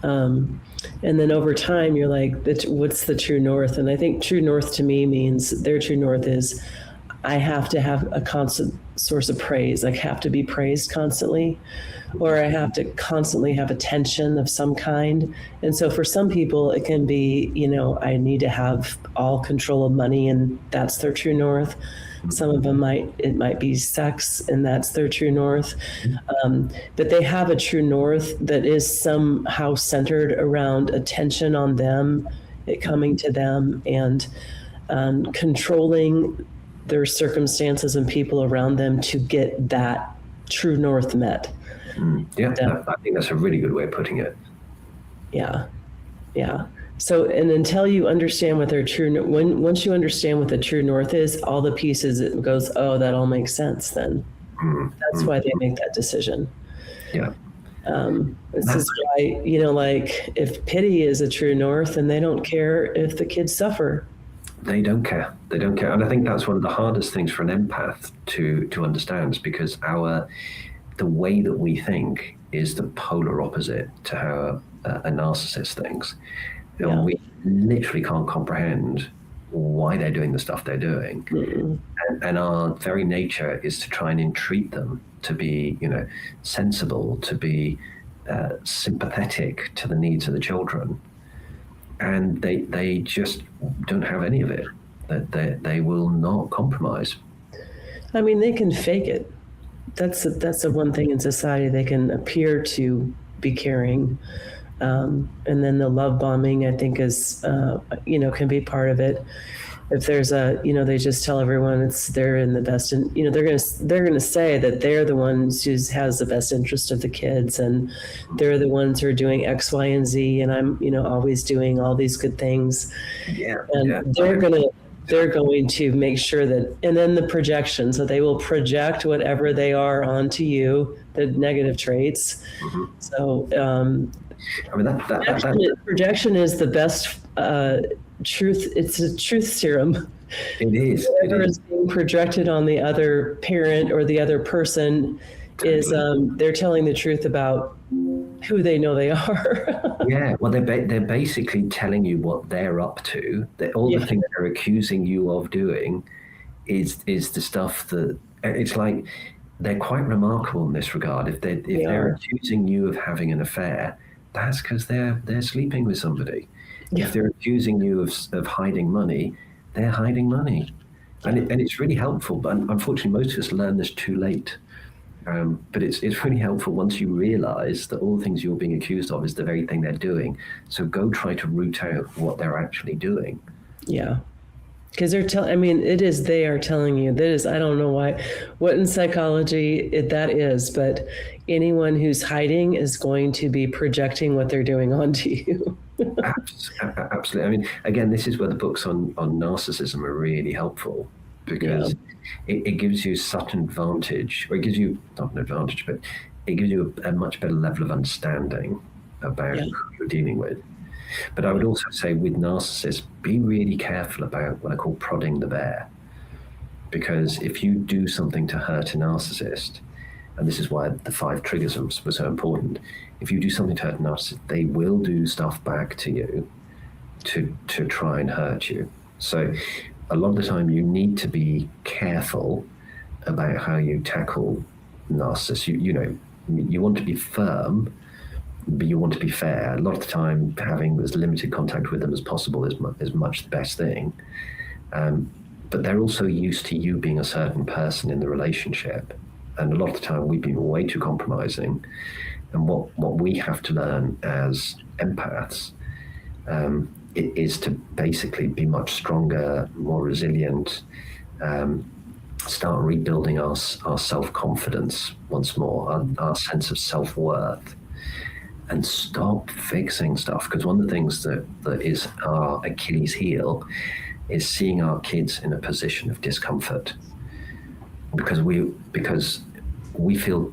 Speaker 1: And then over time, you're like, what's the true north? And I think true north to me means their true north is, I have to have a constant source of praise. I have to be praised constantly, or I have to constantly have attention of some kind. And so for some people, it can be, I need to have all control of money, and that's their true north. Some of them it might be sex, and that's their true north. But they have a true north that is somehow centered around attention on them, it coming to them, and controlling their circumstances and people around them to get that true north met.
Speaker 2: Yeah, I think that's a really good way of putting it.
Speaker 1: Yeah. So, and until you understand what their once you understand what the true north is, all the pieces, it goes, oh, that all makes sense then. That's why they make that decision.
Speaker 2: Yeah.
Speaker 1: This is why, like, if pity is a true north, then they don't care if the kids suffer.
Speaker 2: They don't care. And I think that's one of the hardest things for an empath to understand, is because the way that we think is the polar opposite to how a narcissist thinks. And we literally can't comprehend why they're doing the stuff they're doing. And our very nature is to try and entreat them to be, sensible, to be sympathetic to the needs of the children. And they just don't have any of it. They will not compromise.
Speaker 1: I mean, they can fake it. That's the one thing in society. They can appear to be caring, And then the love bombing, I think, is can be part of it. If there's they just tell everyone they're in the best, and they're gonna say that they're the ones who has the best interest of the kids, and they're the ones who are doing X, Y, and Z, and I'm always doing all these good things. And they're going to make sure that, and then the projection, so they will project whatever they are onto you, the negative traits. So projection is the best truth. It's a truth serum.
Speaker 2: It is.
Speaker 1: Whatever is being projected on the other parent or the other person is they're telling the truth about who they know they are.
Speaker 2: Yeah, well, they're basically telling you what they're up to. All the things they're accusing you of doing is the stuff that it's like they're quite remarkable in this regard. If they're accusing you of having an affair, that's because they're sleeping with somebody. If they're accusing you of hiding money, they're hiding money, and it's really helpful. But unfortunately, most of us learn this too late. But it's really helpful once you realize that all the things you're being accused of is the very thing they're doing. So go try to root out what they're actually doing.
Speaker 1: Yeah. Because they are telling you. That is, I don't know what in psychology that is, but anyone who's hiding is going to be projecting what they're doing onto you.
Speaker 2: Absolutely. I mean, again, this is where the books on narcissism are really helpful, because it gives you such an advantage, or it gives you not an advantage, but it gives you a much better level of understanding about who you're dealing with. But I would also say with narcissists, be really careful about what I call prodding the bear. Because if you do something to hurt a narcissist, and this is why the 5 triggers were so important, if you do something to hurt a narcissist, they will do stuff back to you to try and hurt you. So a lot of the time you need to be careful about how you tackle narcissists. You want to be firm, but you want to be fair. A lot of the time, having as limited contact with them as possible is much the best thing. But they're also used to you being a certain person in the relationship. And a lot of the time, we've been way too compromising. And what we have to learn as empaths is to basically be much stronger, more resilient, start rebuilding our self-confidence once more, our sense of self-worth, and stop fixing stuff. Because one of the things that is our Achilles heel is seeing our kids in a position of discomfort, because we feel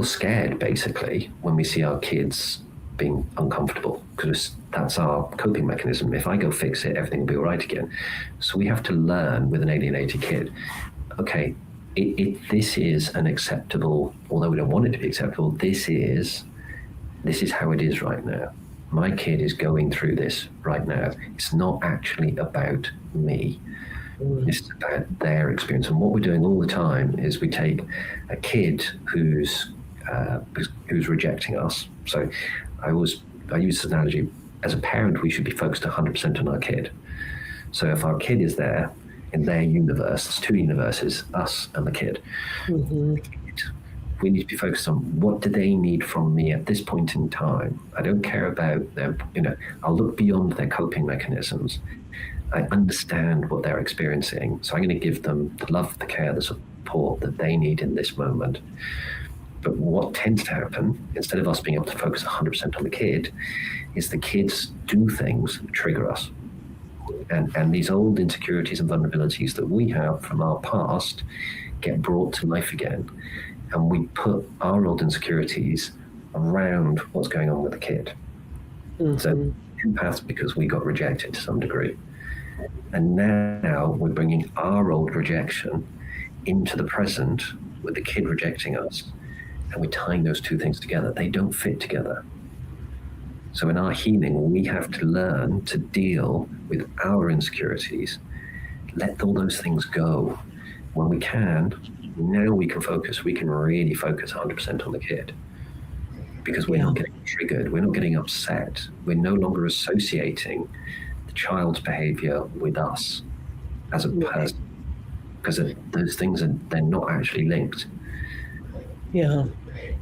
Speaker 2: scared basically when we see our kids being uncomfortable, because that's our coping mechanism. If I go fix it, everything will be all right again. So we have to learn with an alienated kid, okay, this is an acceptable, although we don't want it to be acceptable, this is how it is right now. My kid is going through this right now. It's not actually about me. It's about their experience. And what we're doing all the time is we take a kid who's rejecting us. So I use this analogy. As a parent, we should be focused 100% on our kid. So if our kid is there in their universe, there's 2 universes, us and the kid. We need to be focused on what do they need from me at this point in time. I don't care about them. I'll look beyond their coping mechanisms. I understand what they're experiencing. So I'm going to give them the love, the care, the support that they need in this moment. But what tends to happen, instead of us being able to focus 100% on the kid, is the kids do things that trigger us. And these old insecurities and vulnerabilities that we have from our past get brought to life again. And we put our old insecurities around what's going on with the kid. So empaths, because we got rejected to some degree. And now we're bringing our old rejection into the present with the kid rejecting us. And we're tying those 2 things together. They don't fit together. So in our healing, we have to learn to deal with our insecurities, let all those things go. When we can, now we can focus. We can really focus 100% on the kid, because we're not getting triggered. We're not getting upset. We're no longer associating the child's behavior with us as a person, because those things they're not actually linked.
Speaker 1: Yeah.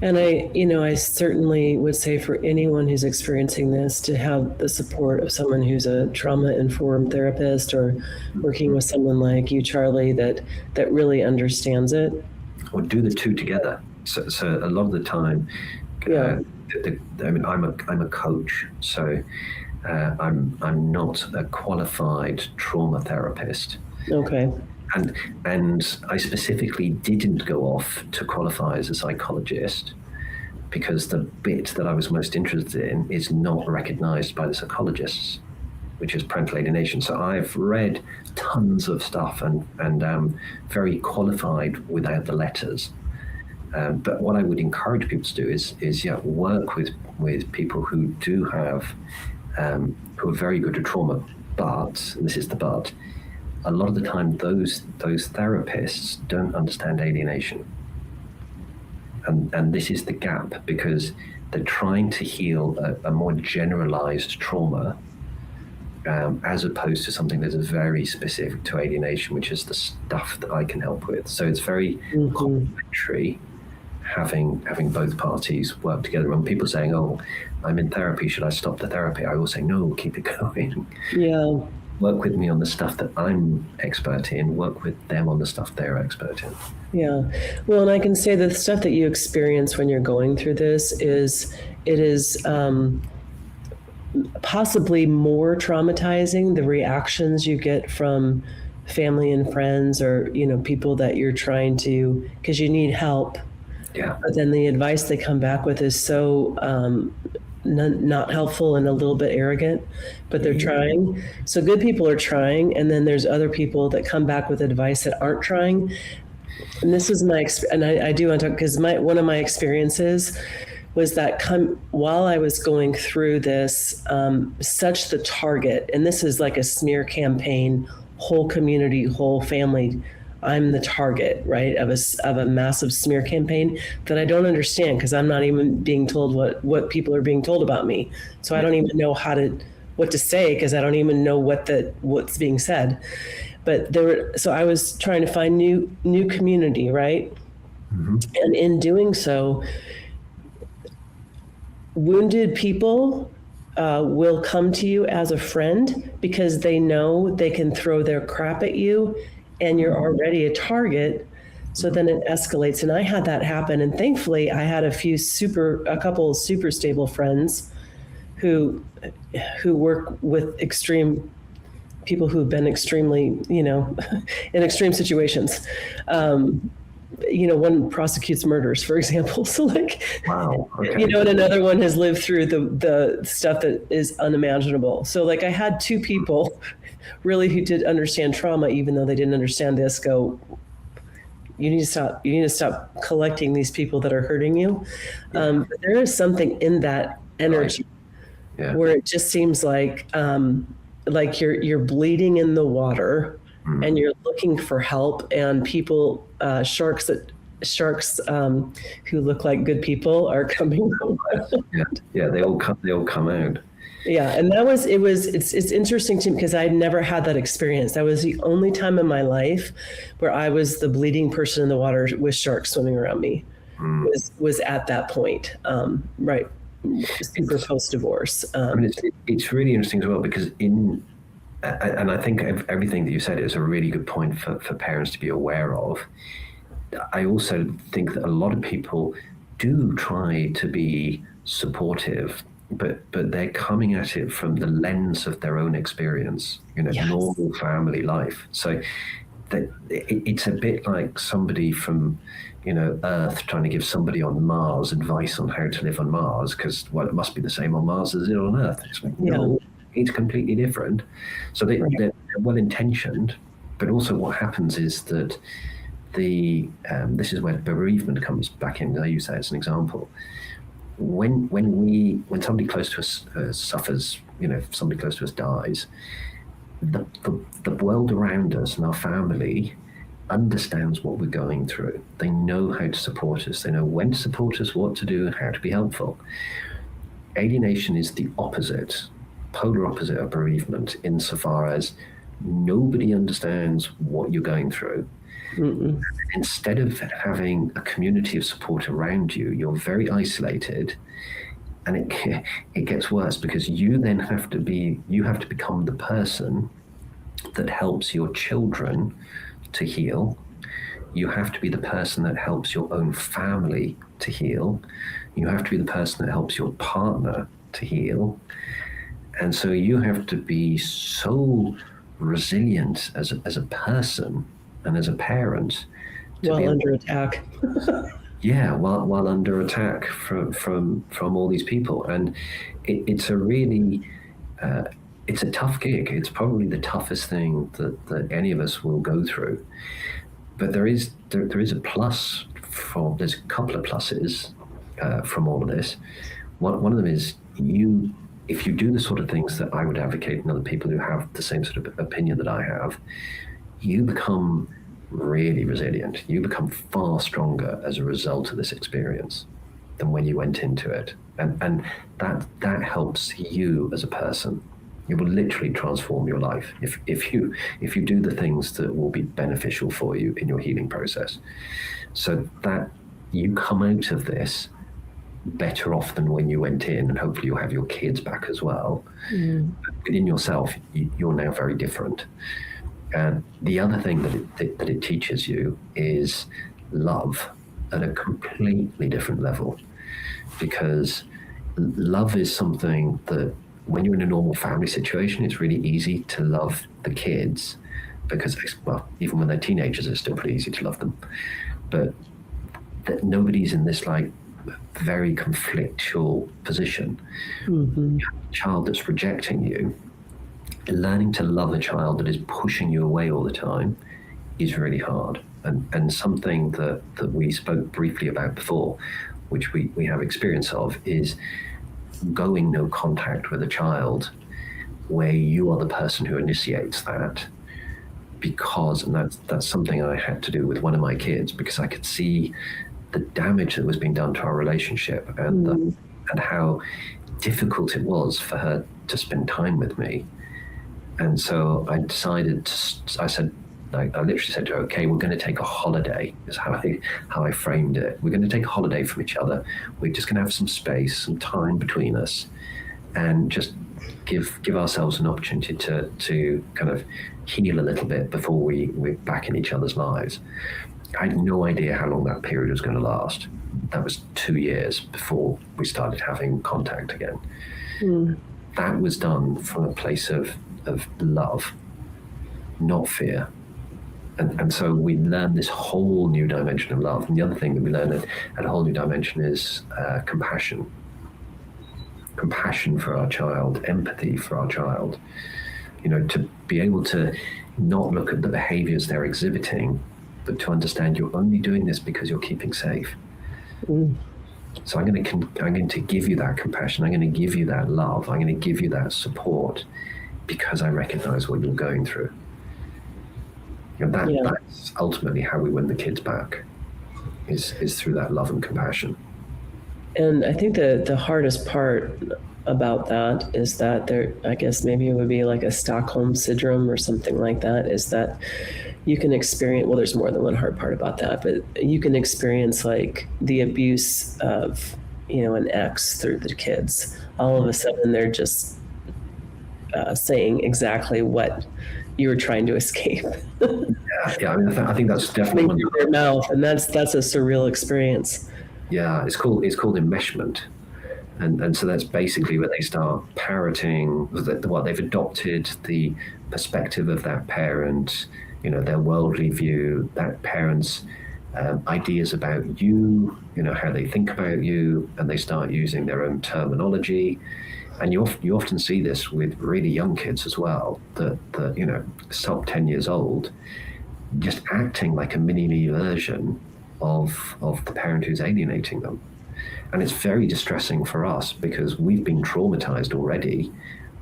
Speaker 1: And I certainly would say for anyone who's experiencing this to have the support of someone who's a trauma-informed therapist or working with someone like you, Charlie, that really understands it.
Speaker 2: Or do the two together. So a lot of the time, I'm a coach, so I'm not a qualified trauma therapist.
Speaker 1: Okay.
Speaker 2: And I specifically didn't go off to qualify as a psychologist because the bit that I was most interested in is not recognized by the psychologists, which is parental alienation. So I've read tons of stuff and very qualified without the letters. But what I would encourage people to do is work with people who do have, who are very good at trauma, but, and this is the but, a lot of the time those therapists don't understand alienation. And this is the gap, because they're trying to heal a more generalized trauma as opposed to something that is very specific to alienation, which is the stuff that I can help with. So it's very complementary having both parties work together. When people are saying, oh, I'm in therapy, should I stop the therapy? I will say, no, keep it going.
Speaker 1: Yeah.
Speaker 2: Work with me on the stuff that I'm expert in, work with them on the stuff they're expert in.
Speaker 1: Yeah. Well, and I can say the stuff that you experience when you're going through this is possibly more traumatizing, the reactions you get from family and friends or, people that you're trying to, because you need help.
Speaker 2: Yeah.
Speaker 1: But then the advice they come back with is so not helpful and a little bit arrogant, but they're trying. So good people are trying, and then there's other people that come back with advice that aren't trying. And this is I do want to talk, because one of my experiences was that while I was going through this, such the target, and this is like a smear campaign, whole community, whole family, I'm the target, right, of a massive smear campaign that I don't understand, because I'm not even being told what people are being told about me. So I don't even know what to say, because I don't even know what's being said. But so I was trying to find new community, right? Mm-hmm. And in doing so, wounded people will come to you as a friend because they know they can throw their crap at you and you're already a target. So then it escalates. And I had that happen. And thankfully I had a couple of super stable friends who work with extreme people who've been extremely, in extreme situations. One prosecutes murders, for example. So
Speaker 2: wow. Okay.
Speaker 1: And another one has lived through the stuff that is unimaginable. So I had two people really who did understand trauma, even though they didn't understand this, you need to stop collecting these people that are hurting you. But there is something in that energy where it just seems like you're bleeding in the water and you're looking for help, and people, sharks who look like good people are coming.
Speaker 2: They all come out.
Speaker 1: Yeah, and it's interesting to me because I'd never had that experience. That was the only time in my life where I was the bleeding person in the water with sharks swimming around me. Was at that point, right? Super post-divorce.
Speaker 2: It's really interesting as well, because and I think everything that you said is a really good point for parents to be aware of. I also think that a lot of people do try to be supportive, but they're coming at it from the lens of their own experience, normal family life. So it's a bit like somebody from, Earth trying to give somebody on Mars advice on how to live on Mars, because, well, it must be the same on Mars as it is on Earth. It's like, no, it's completely different. So they're well-intentioned, but also what happens is that this is where bereavement comes back in. I use that as an example. When somebody close to us suffers, if somebody close to us dies, the world around us and our family understands what we're going through. They know how to support us. They know when to support us, what to do, and how to be helpful. Alienation is the opposite, polar opposite of bereavement, insofar as nobody understands what you're going through. Instead of having a community of support around you, you're very isolated. And it gets worse, because you then have to become the person that helps your children to heal. You have to be the person that helps your own family to heal. You have to be the person that helps your partner to heal. And so you have to be so resilient as a person and as a parent.
Speaker 1: While under attack.
Speaker 2: Yeah, while under attack from all these people. And it's a really, it's a tough gig. It's probably the toughest thing that any of us will go through. But there is a plus there's a couple of pluses from all of this. One of them is if you do the sort of things that I would advocate in other people who have the same sort of opinion that I have, you become really resilient. You become far stronger as a result of this experience than when you went into it. And that helps you as a person. It will literally transform your life if you do the things that will be beneficial for you in your healing process. So that you come out of this better off than when you went in, and hopefully you'll have your kids back as well. But within yourself, you're now very different. And the other thing that it teaches you is love at a completely different level, because love is something that when you're in a normal family situation, it's really easy to love the kids, because, well, even when they're teenagers, it's still pretty easy to love them. But that nobody's in this like very conflictual position. You have a child that's rejecting you. Learning to love a child that is pushing you away all the time is really hard. And something that we spoke briefly about before, which we have experience of, is going no contact with a child where you are the person who initiates that. Because, and that's something I had to do with one of my kids, because I could see the damage that was being done to our relationship, and how difficult it was for her to spend time with me. And so I decided I literally said to her, okay, we're going to take a holiday, is how I framed it. We're going to take a holiday from each other. We're just going to have some space, some time between us, and just give ourselves an opportunity to kind of heal a little bit before we're back in each other's lives. I had no idea how long that period was going to last. That was 2 years before we started having contact again. That was done from a place of love, not fear. And so we learned this whole new dimension of love. And the other thing that we learned at a whole new dimension is compassion. Compassion for our child, empathy for our child. To be able to not look at the behaviors they're exhibiting, but to understand you're only doing this because you're keeping safe. So I'm going to give you that compassion. I'm going to give you that love. I'm going to give you that support because I recognize what you're going through. That's ultimately how we win the kids back, is through that love and compassion.
Speaker 1: And I think the hardest part about that is that I guess maybe it would be like a Stockholm syndrome or something like that, is that you can experience, well, there's more than one hard part about that, but you can experience like the abuse of, an ex through the kids. All of a sudden they're just saying exactly what you were trying to escape.
Speaker 2: Yeah. I think that's definitely
Speaker 1: one. Their mouth, and that's a surreal experience.
Speaker 2: Yeah, it's called enmeshment, and so that's basically where they start parroting what they've adopted, the perspective of that parent, their worldly view, that parent's ideas about you, how they think about you, and they start using their own terminology. And you often see this with really young kids as well, that sub 10 years old, just acting like a mini version of the parent who's alienating them. And it's very distressing for us because we've been traumatized already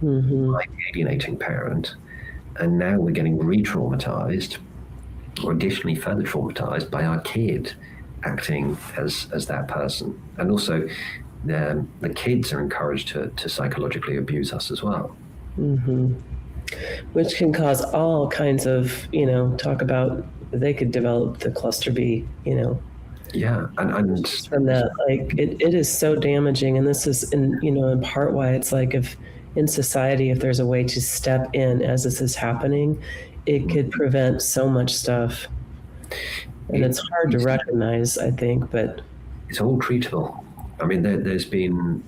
Speaker 2: by the alienating parent, and now we're getting re-traumatized, or additionally further traumatized by our kid acting as that person. And also the kids are encouraged to psychologically abuse us as well.
Speaker 1: Which can cause all kinds of, talk about they could develop the cluster B,
Speaker 2: Yeah, and
Speaker 1: from that. Like it is so damaging. And this is in part why it's like, if in society, if there's a way to step in as this is happening, it could prevent so much stuff. And it's hard to recognize, I think, but
Speaker 2: it's all treatable. I mean, there's been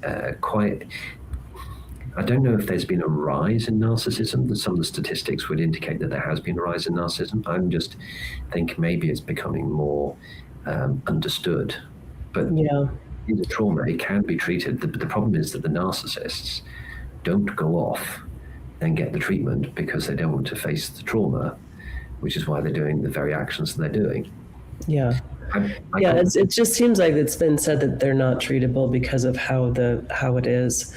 Speaker 2: I don't know if there's been a rise in narcissism. Some of the statistics would indicate that there has been a rise in narcissism. I'm just think maybe it's becoming more understood. But
Speaker 1: yeah,
Speaker 2: in the trauma, it can be treated. The problem is that the narcissists don't go off and get the treatment because they don't want to face the trauma, which is why they're doing the very actions that they're doing.
Speaker 1: Yeah. It just seems like it's been said that they're not treatable because of how it is,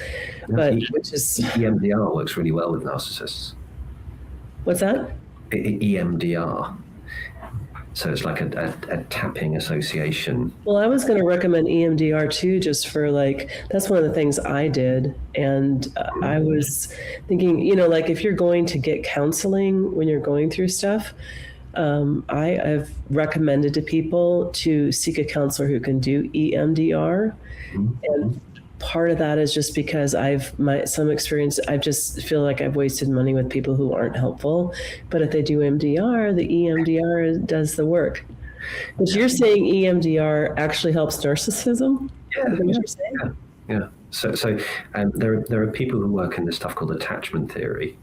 Speaker 1: but which is
Speaker 2: EMDR works really well with narcissists.
Speaker 1: What's that?
Speaker 2: EMDR. So it's like a tapping association.
Speaker 1: Well, I was going to recommend EMDR too, just for that's one of the things I did. And I was thinking, like if you're going to get counseling when you're going through stuff, I have recommended to people to seek a counselor who can do EMDR. Mm-hmm. And part of that is just because some experience, I just feel like I've wasted money with people who aren't helpful. But if they do MDR, the EMDR does the work. But you're saying EMDR actually helps narcissism?
Speaker 2: Yeah. So there are people who work in this stuff called attachment theory,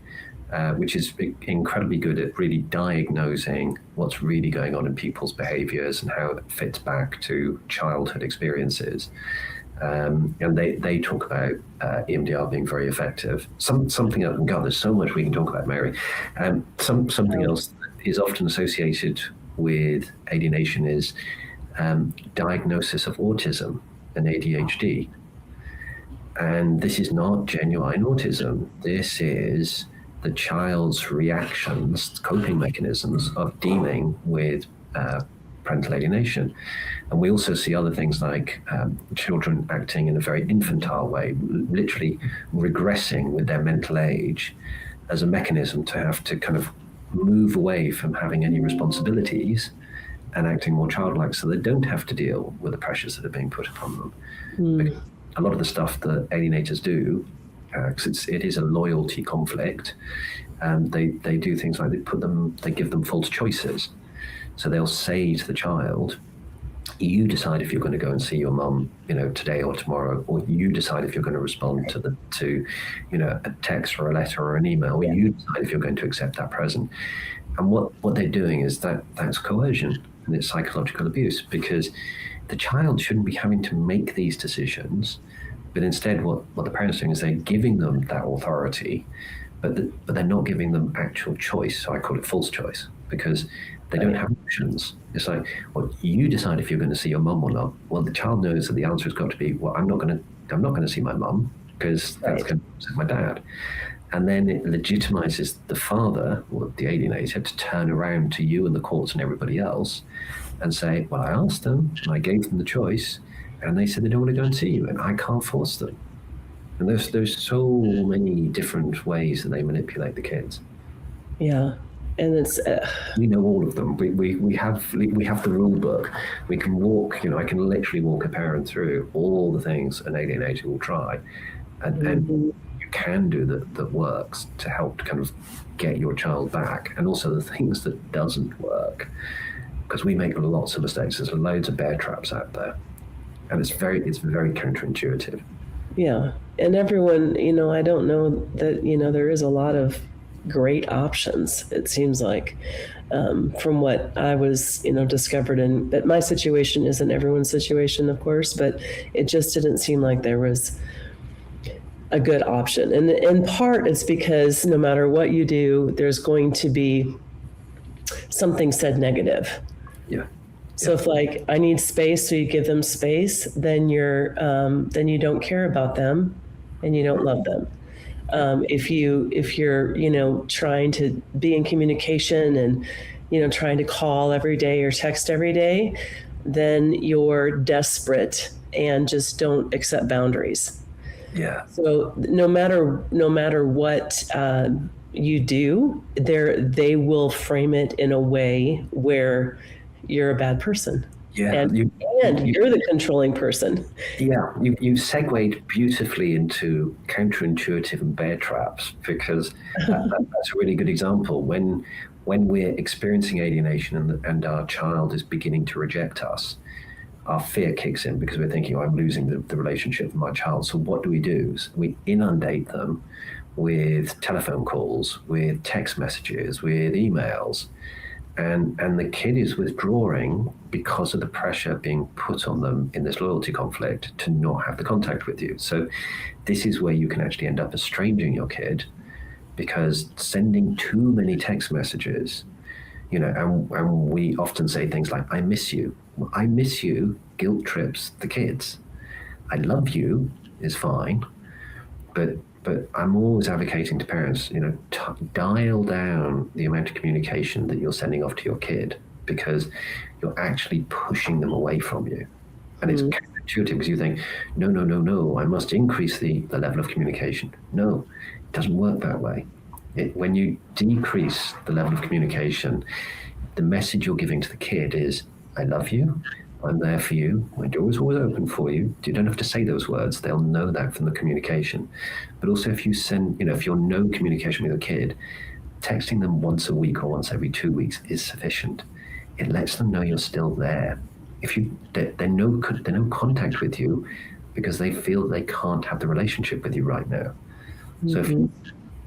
Speaker 2: which is incredibly good at really diagnosing what's really going on in people's behaviors and how it fits back to childhood experiences. And they talk about EMDR being very effective. Something else, God, there's so much we can talk about, Mary. Something else that is often associated with alienation is diagnosis of autism and ADHD. And this is not genuine autism. This is the child's reactions, coping mechanisms of dealing with parental alienation. And we also see other things like children acting in a very infantile way, literally regressing with their mental age as a mechanism to have to kind of move away from having any responsibilities and acting more childlike so they don't have to deal with the pressures that are being put upon them. Because a lot of the stuff that alienators do, because it is a loyalty conflict, they do things like they give them false choices. So they'll say to the child, you decide if you're going to go and see your mum, today or tomorrow, or you decide if you're going to respond to a text or a letter or an email, or you decide if you're going to accept that present. And what they're doing is that's coercion and it's psychological abuse, because the child shouldn't be having to make these decisions, but instead what the parents are doing is they're giving them that authority, but they're not giving them actual choice. So I call it false choice, because they don't have options. It's like, well, you decide if you're going to see your mum or not. Well, the child knows that the answer has got to be, well, I'm not going to see my mum because that's going to upset my dad. And then it legitimizes the father or the alienator to turn around to you and the courts and everybody else and say, well, I asked them and I gave them the choice and they said they don't want to go and see you and I can't force them. And there's so many different ways that they manipulate the kids.
Speaker 1: Yeah. And it's
Speaker 2: we know all of them. We have the rule book. We can walk. I can literally walk a parent through all the things an alienator will try, and you can do that works to help to kind of get your child back, and also the things that doesn't work, because we make lots of mistakes. There's loads of bear traps out there, and it's very counterintuitive.
Speaker 1: Yeah, and everyone, I don't know that there is a lot of great options, it seems like, from what I was discovered in. But my situation isn't everyone's situation, of course, but it just didn't seem like there was a good option. And in part it's because no matter what you do, there's going to be something said negative.
Speaker 2: Yeah.
Speaker 1: So if I need space, so you give them space, then then you don't care about them and you don't love them. If you're trying to be in communication and trying to call every day or text every day, then you're desperate and just don't accept boundaries.
Speaker 2: Yeah.
Speaker 1: So no matter what you do, they will frame it in a way where you're a bad person,
Speaker 2: Yeah.
Speaker 1: and you're the controlling person.
Speaker 2: Yeah, you segued beautifully into counterintuitive and bear traps, because that's a really good example. When we're experiencing alienation and our child is beginning to reject us, our fear kicks in because we're thinking, oh, I'm losing the relationship with my child. So what do? So we inundate them with telephone calls, with text messages, with emails. And the kid is withdrawing because of the pressure being put on them in this loyalty conflict to not have the contact with you. So this is where you can actually end up estranging your kid, because sending too many text messages, and we often say things like, I miss you. Well, I miss you guilt trips the kids. I love you is fine, but I'm always advocating to parents, dial down the amount of communication that you're sending off to your kid, because you're actually pushing them away from you. And it's counterintuitive, because you think, no, I must increase the level of communication. No, it doesn't work that way. When you decrease the level of communication, the message you're giving to the kid is, I love you. I'm there for you. My door is always open for you. You don't have to say those words. They'll know that from the communication. But also, if you send, if you're no communication with your kid, texting them once a week or once every 2 weeks is sufficient. It lets them know you're still there. They're no contact with you because they feel they can't have the relationship with you right now. So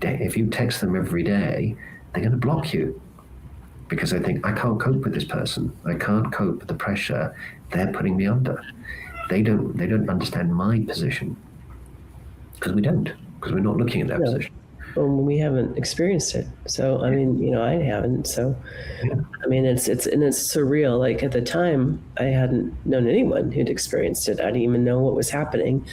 Speaker 2: if you text them every day, they're going to block you, because they think, I can't cope with this person. I can't cope with the pressure they're putting me under. They don't understand my position, because we're not looking at their position.
Speaker 1: Well, we haven't experienced it. So, I mean, I haven't. So, yeah. I mean, it's surreal. Like, at the time, I hadn't known anyone who'd experienced it. I didn't even know what was happening.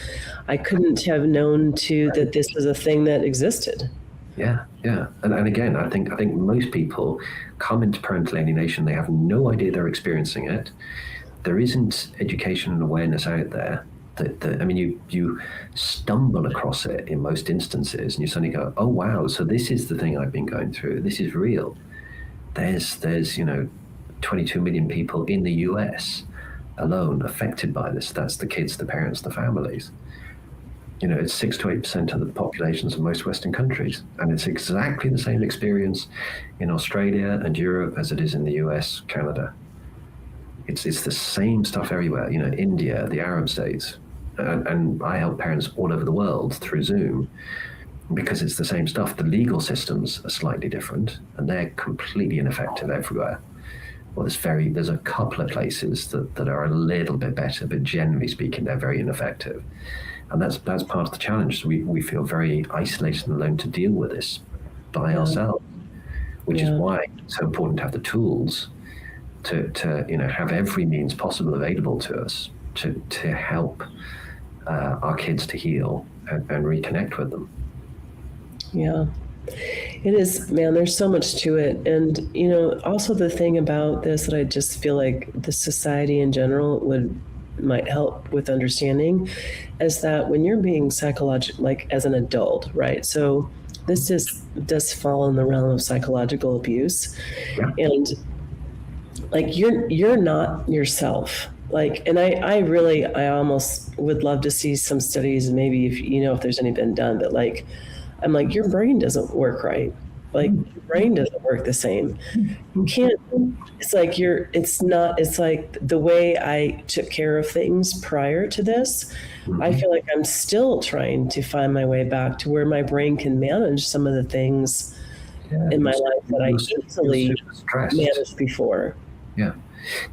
Speaker 1: I couldn't have known that this was a thing that existed.
Speaker 2: Yeah. And again, I think most people come into parental alienation, they have no idea they're experiencing it. There isn't education and awareness out there. You stumble across it in most instances, and you suddenly go, oh wow, so this is the thing I've been going through. This is real. There's 22 million people in the US alone affected by this. That's the kids, the parents, the families. It's 6 to 8% of the populations of most Western countries. And it's exactly the same experience in Australia and Europe as it is in the US, Canada. It's the same stuff everywhere, India, the Arab states. And I help parents all over the world through Zoom, because it's the same stuff. The legal systems are slightly different, and they're completely ineffective everywhere. Well, there's a couple of places that are a little bit better, but generally speaking, they're very ineffective. And that's part of the challenge. We feel very isolated and alone to deal with this by ourselves, which is why it's so important to have the tools to have every means possible available to us to help our kids to heal and reconnect with them.
Speaker 1: Yeah, it is, man. There's so much to it. And, also the thing about this that I just feel like the society in general might help with understanding is that when you're being psychological, like as an adult, right? So this does fall in the realm of psychological abuse. Yeah. And like, you're not yourself. Like, and I almost would love to see some studies, maybe if there's any been done, but like, I'm like, your brain doesn't work right. Like, your brain doesn't work the same. You can't, it's like it's like the way I took care of things prior to this, I feel like I'm still trying to find my way back to where my brain can manage some of the things in my life that I easily managed before.
Speaker 2: Yeah.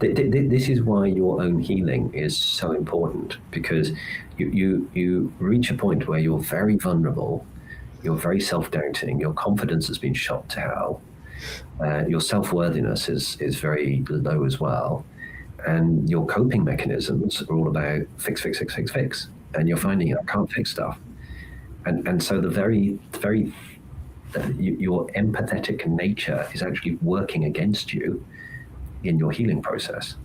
Speaker 2: This is why your own healing is so important, because you reach a point where you're very vulnerable, you're very self-doubting, your confidence has been shot to hell, your self-worthiness is very low as well, and your coping mechanisms are all about fix, and you're finding I can't fix stuff, and so your empathetic nature is actually working against you in your healing process,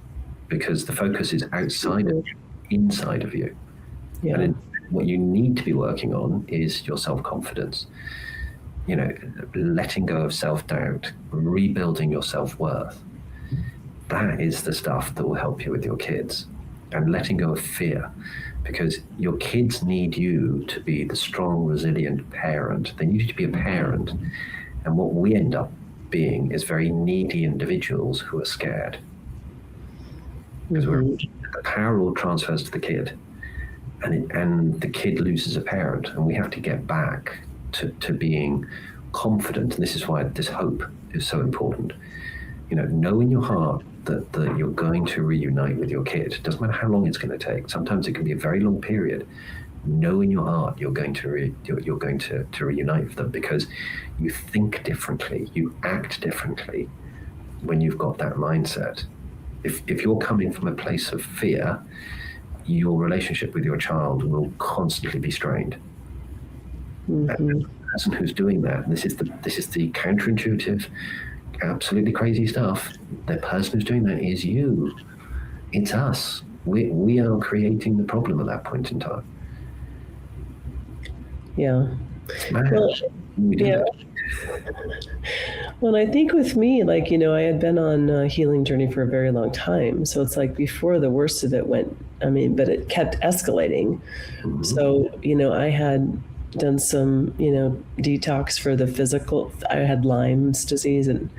Speaker 2: because the focus is outside of you, inside of you. Yeah. And what you need to be working on is your self-confidence. Letting go of self-doubt, rebuilding your self-worth. That is the stuff that will help you with your kids. And letting go of fear, because your kids need you to be the strong, resilient parent. They need you to be a parent. And what we end up being is very needy individuals who are scared. Because the power all transfers to the kid, and the kid loses a parent, and we have to get back to being confident. And this is why this hope is so important. Know in your heart that you're going to reunite with your kid. It doesn't matter how long it's going to take. Sometimes it can be a very long period. Know in your heart you're going to reunite with them, because you think differently, you act differently when you've got that mindset. If you're coming from a place of fear, your relationship with your child will constantly be strained. And the person who's doing that, this is the counterintuitive, absolutely crazy stuff. The person who's doing that is you. It's us. We are creating the problem at that point in time.
Speaker 1: Yeah. Well, I think with me, I had been on a healing journey for a very long time. So it's like before the worst of it went, but it kept escalating. So, I had done some, detox for the physical. I had Lyme's disease and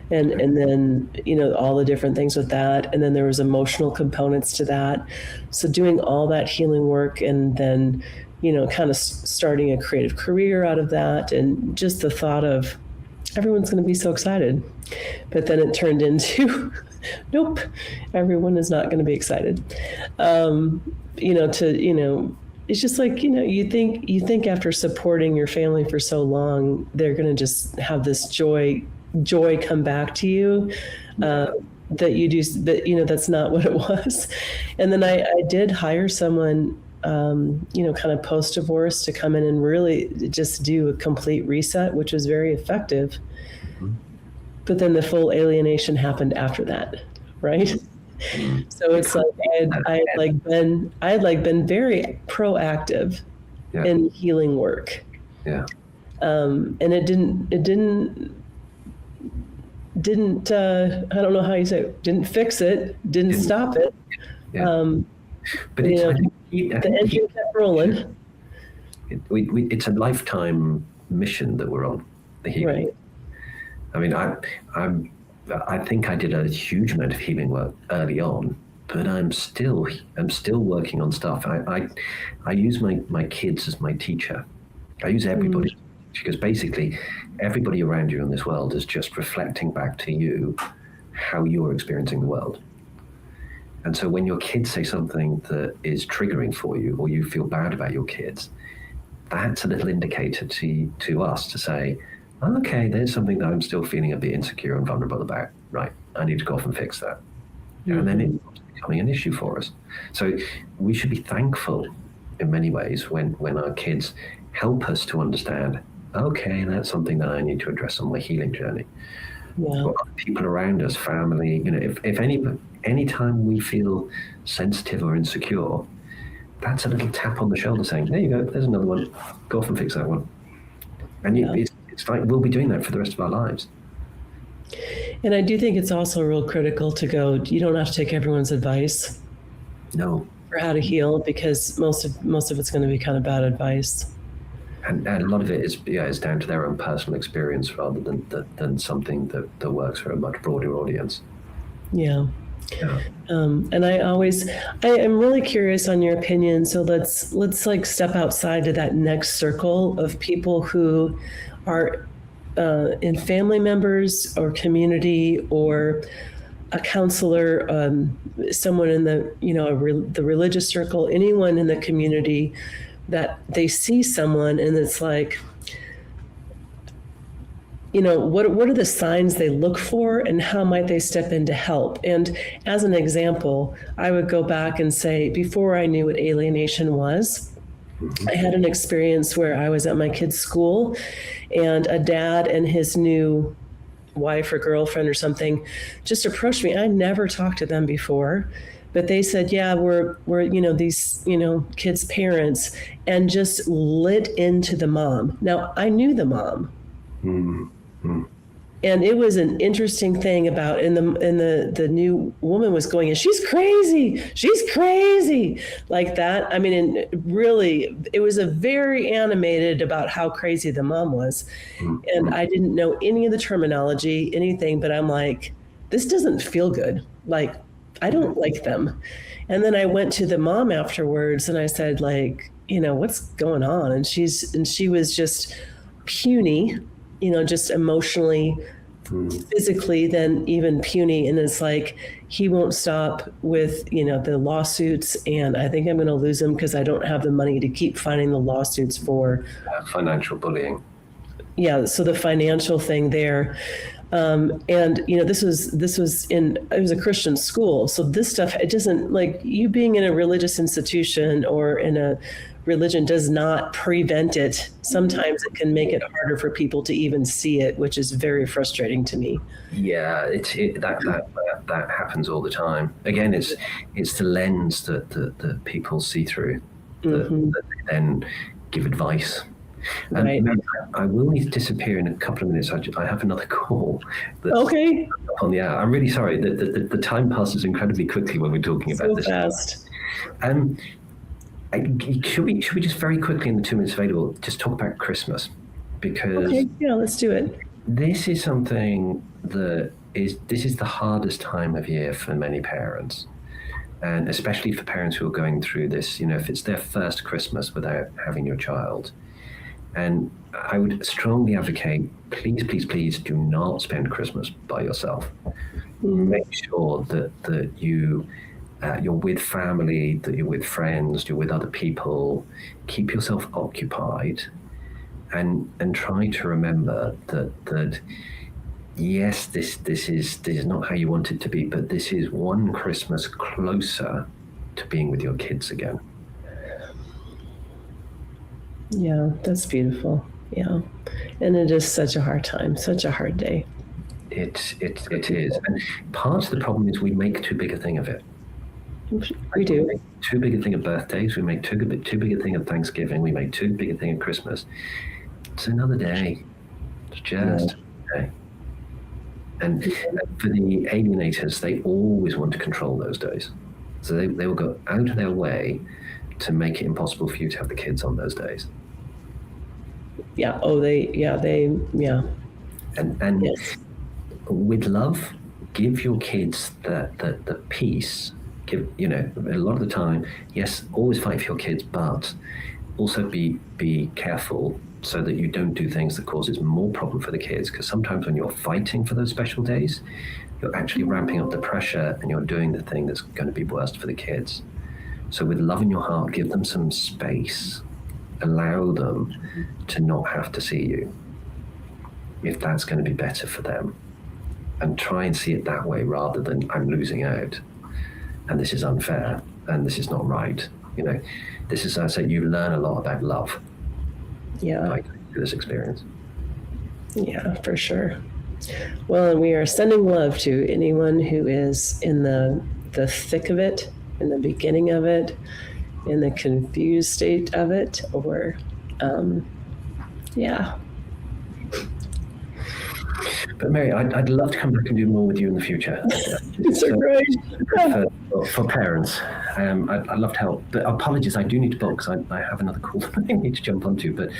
Speaker 1: then, all the different things with that. And then there was emotional components to that. So doing all that healing work, and then, kind of starting a creative career out of that. And just the thought of everyone's going to be so excited. But then it turned into, nope, everyone is not going to be excited. It's just like, you think after supporting your family for so long, they're going to just have this joy come back to you, that you do, that, that's not what it was. And then I did hire someone, kind of post-divorce to come in and really just do a complete reset, which was very effective. But then the full alienation happened after that, right? So it's like I had been very proactive in healing work.
Speaker 2: Yeah.
Speaker 1: And it didn't I don't know how you say it, didn't fix it, didn't stop it.
Speaker 2: Yeah. But it's
Speaker 1: the engine kept rolling.
Speaker 2: It's a lifetime mission that we're on, the healing. Right. I think I did a huge amount of healing work early on, but I'm still working on stuff. I use my kids as my teacher. I use everybody, because basically everybody around you in this world is just reflecting back to you how you're experiencing the world. And so when your kids say something that is triggering for you, or you feel bad about your kids, that's a little indicator to us to say, okay, there's something that I'm still feeling a bit insecure and vulnerable about. Right, I need to go off and fix that. And then it's becoming an issue for us. So we should be thankful in many ways when our kids help us to understand, okay, that's something that I need to address on my healing journey. Or people around us, family, if any time we feel sensitive or insecure, that's a little tap on the shoulder saying, there you go, there's another one, go off and fix that one. And it's like we'll be doing that for the rest of our lives.
Speaker 1: And I do think it's also real critical to go, you don't have to take everyone's advice.
Speaker 2: No.
Speaker 1: For how to heal, because most of it's going to be kind of bad advice.
Speaker 2: And a lot of it is down to their own personal experience rather than something that works for a much broader audience.
Speaker 1: Yeah. And I am really curious on your opinion. So let's like step outside to that next circle of people who are in family members or community or a counselor, someone in the, the religious circle, anyone in the community that they see someone and it's like, what are the signs they look for and how might they step in to help? And as an example, I would go back and say, before I knew what alienation was, I had an experience where I was at my kid's school and a dad and his new wife or girlfriend or something just approached me. I never talked to them before, but they said, yeah, we're these kids' parents, and just lit into the mom. Now I knew the mom.
Speaker 2: Mm-hmm.
Speaker 1: And it was an interesting thing about, and the new woman was going, and she's crazy, like that. I mean, and really, it was a very animated about how crazy the mom was. And I didn't know any of the terminology, anything, but I'm like, this doesn't feel good. Like, I don't like them. And then I went to the mom afterwards and I said, like, what's going on? And she was just puny, just emotionally, physically, then even puny. And it's like, he won't stop with, the lawsuits. And I think I'm going to lose him because I don't have the money to keep fighting the lawsuits for
Speaker 2: financial bullying.
Speaker 1: Yeah. So the financial thing there. And this was it was a Christian school. So this stuff, it doesn't, like, you being in a religious institution or in a religion does not prevent it. Sometimes it can make it harder for people to even see it, which is very frustrating to me.
Speaker 2: Yeah, that happens all the time. Again, it's the lens that people see through, that they then give advice.
Speaker 1: Right.
Speaker 2: I will need to disappear in a couple of minutes. I have another call.
Speaker 1: Okay.
Speaker 2: On the hour. I'm really sorry. The time passes incredibly quickly when we're talking about this.
Speaker 1: Fast.
Speaker 2: Should we just very quickly, in the 2 minutes available, just talk about Christmas? Because
Speaker 1: let's do it.
Speaker 2: This is something this is the hardest time of year for many parents, and especially for parents who are going through this. If it's their first Christmas without having your child. And I would strongly advocate, please do not spend Christmas by yourself. Make sure that you're with family, that you're with friends, you're with other people. Keep yourself occupied, and try to remember that yes, this is not how you want it to be, but this is one Christmas closer to being with your kids again.
Speaker 1: Yeah, that's beautiful. Yeah. And it is such a hard time, such a hard day.
Speaker 2: It is. And part of the problem is we make too big a thing of it.
Speaker 1: We do.
Speaker 2: We make too big a thing of birthdays. We make too big a thing of Thanksgiving. We make too big a thing of Christmas. It's another day. It's just a day. And for the alienators, they always want to control those days. So they will go out of their way to make it impossible for you to have the kids on those days.
Speaker 1: Yeah.
Speaker 2: And
Speaker 1: yes.
Speaker 2: With love, give your kids the peace. Give, a lot of the time, yes, always fight for your kids, but also be careful so that you don't do things that causes more problem for the kids. Because sometimes when you're fighting for those special days, you're actually ramping up the pressure and you're doing the thing that's going to be worst for the kids. So with love in your heart, give them some space. Allow them to not have to see you, if that's going to be better for them. And try and see it that way rather than I'm losing out. And this is unfair. And this is not right. This is, as I said, you learn a lot about love.
Speaker 1: Yeah.
Speaker 2: By going through this experience.
Speaker 1: Yeah, for sure. Well, and we are sending love to anyone who is in the thick of it, in the beginning of it, in the confused state of it, or
Speaker 2: But Mary, I'd love to come back and do more with you in the future.
Speaker 1: It's great.
Speaker 2: For parents, I'd love to help. But apologies, I do need to book because I have another call that I need to jump onto. But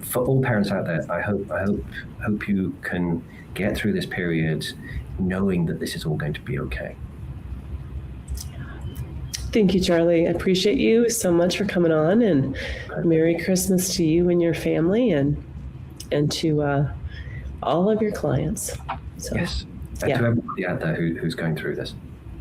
Speaker 2: for all parents out there, I hope you can get through this period knowing that this is all going to be okay.
Speaker 1: Thank you, Charlie. I appreciate you so much for coming on, and Merry Christmas to you and your family, and to all of your clients. So,
Speaker 2: yes, and to everybody out there who's going through this.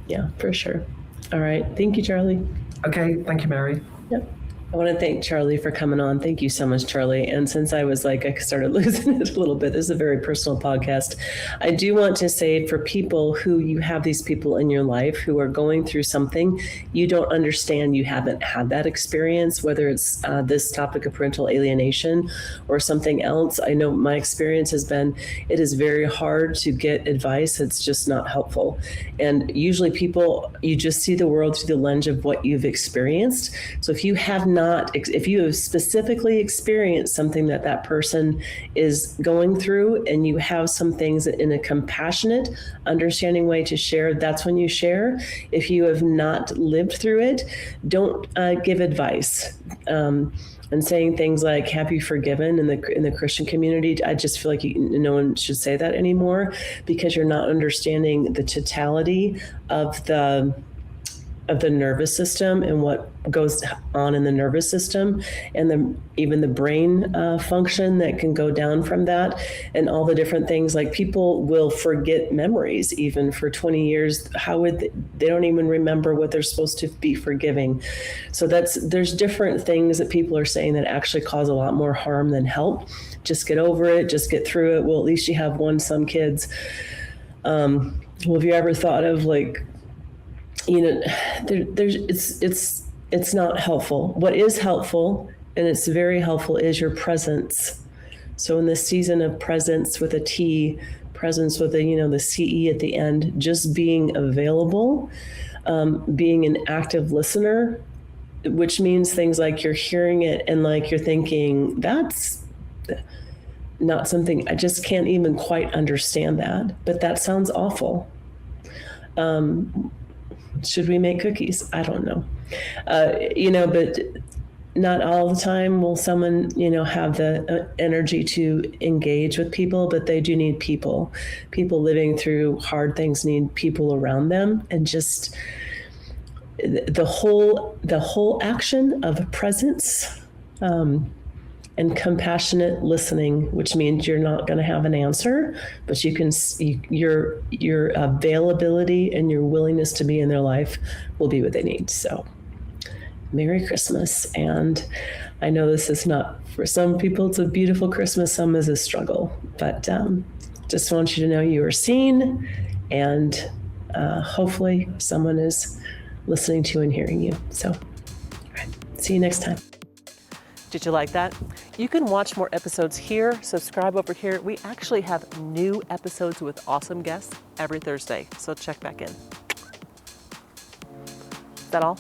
Speaker 1: Yeah, for sure. All right. Thank you, Charlie.
Speaker 2: Okay. Thank you, Mary.
Speaker 1: Yep. I want to thank Charlie for coming on. Thank you so much, Charlie. And since I was like, I started losing it a little bit, this is a very personal podcast. I do want to say for people who you have these people in your life who are going through something you don't understand, you haven't had that experience, whether it's this topic of parental alienation or something else. I know my experience has been, it is very hard to get advice. It's just not helpful. And usually people, you just see the world through the lens of what you've experienced. So if you have if you have specifically experienced something that person is going through, and you have some things in a compassionate, understanding way to share, that's when you share. If you have not lived through it, don't give advice. And saying things like "Have you forgiven?" in the Christian community, I just feel like no one should say that anymore, because you're not understanding the totality of the nervous system and what goes on in the nervous system, and even the brain function that can go down from that, and all the different things. Like, people will forget memories even for 20 years. How would they don't even remember what they're supposed to be forgiving. So there's different things that people are saying that actually cause a lot more harm than help. Just get over it, just get through it. Well, at least you have some kids. Well, have you ever thought of, like, it's not helpful. What is helpful, and it's very helpful, is your presence. So in this season of presence with a T, presence with the CE at the end, just being available, being an active listener, which means things like you're hearing it and like you're thinking, that's not something, I just can't even quite understand that, but that sounds awful. Should we make cookies? I don't know. But not all the time will someone, have the energy to engage with people, but they do need people. People living through hard things need people around them, and just the whole action of presence, and compassionate listening, which means you're not going to have an answer, but your availability and your willingness to be in their life will be what they need. So Merry Christmas. And I know this is not, for some people, it's a beautiful Christmas, some is a struggle, but just want you to know you are seen, and hopefully someone is listening to and hearing you. So, all right, see you next time. Did you like that? You can watch more episodes here, subscribe over here. We actually have new episodes with awesome guests every Thursday, so check back in. Is that all?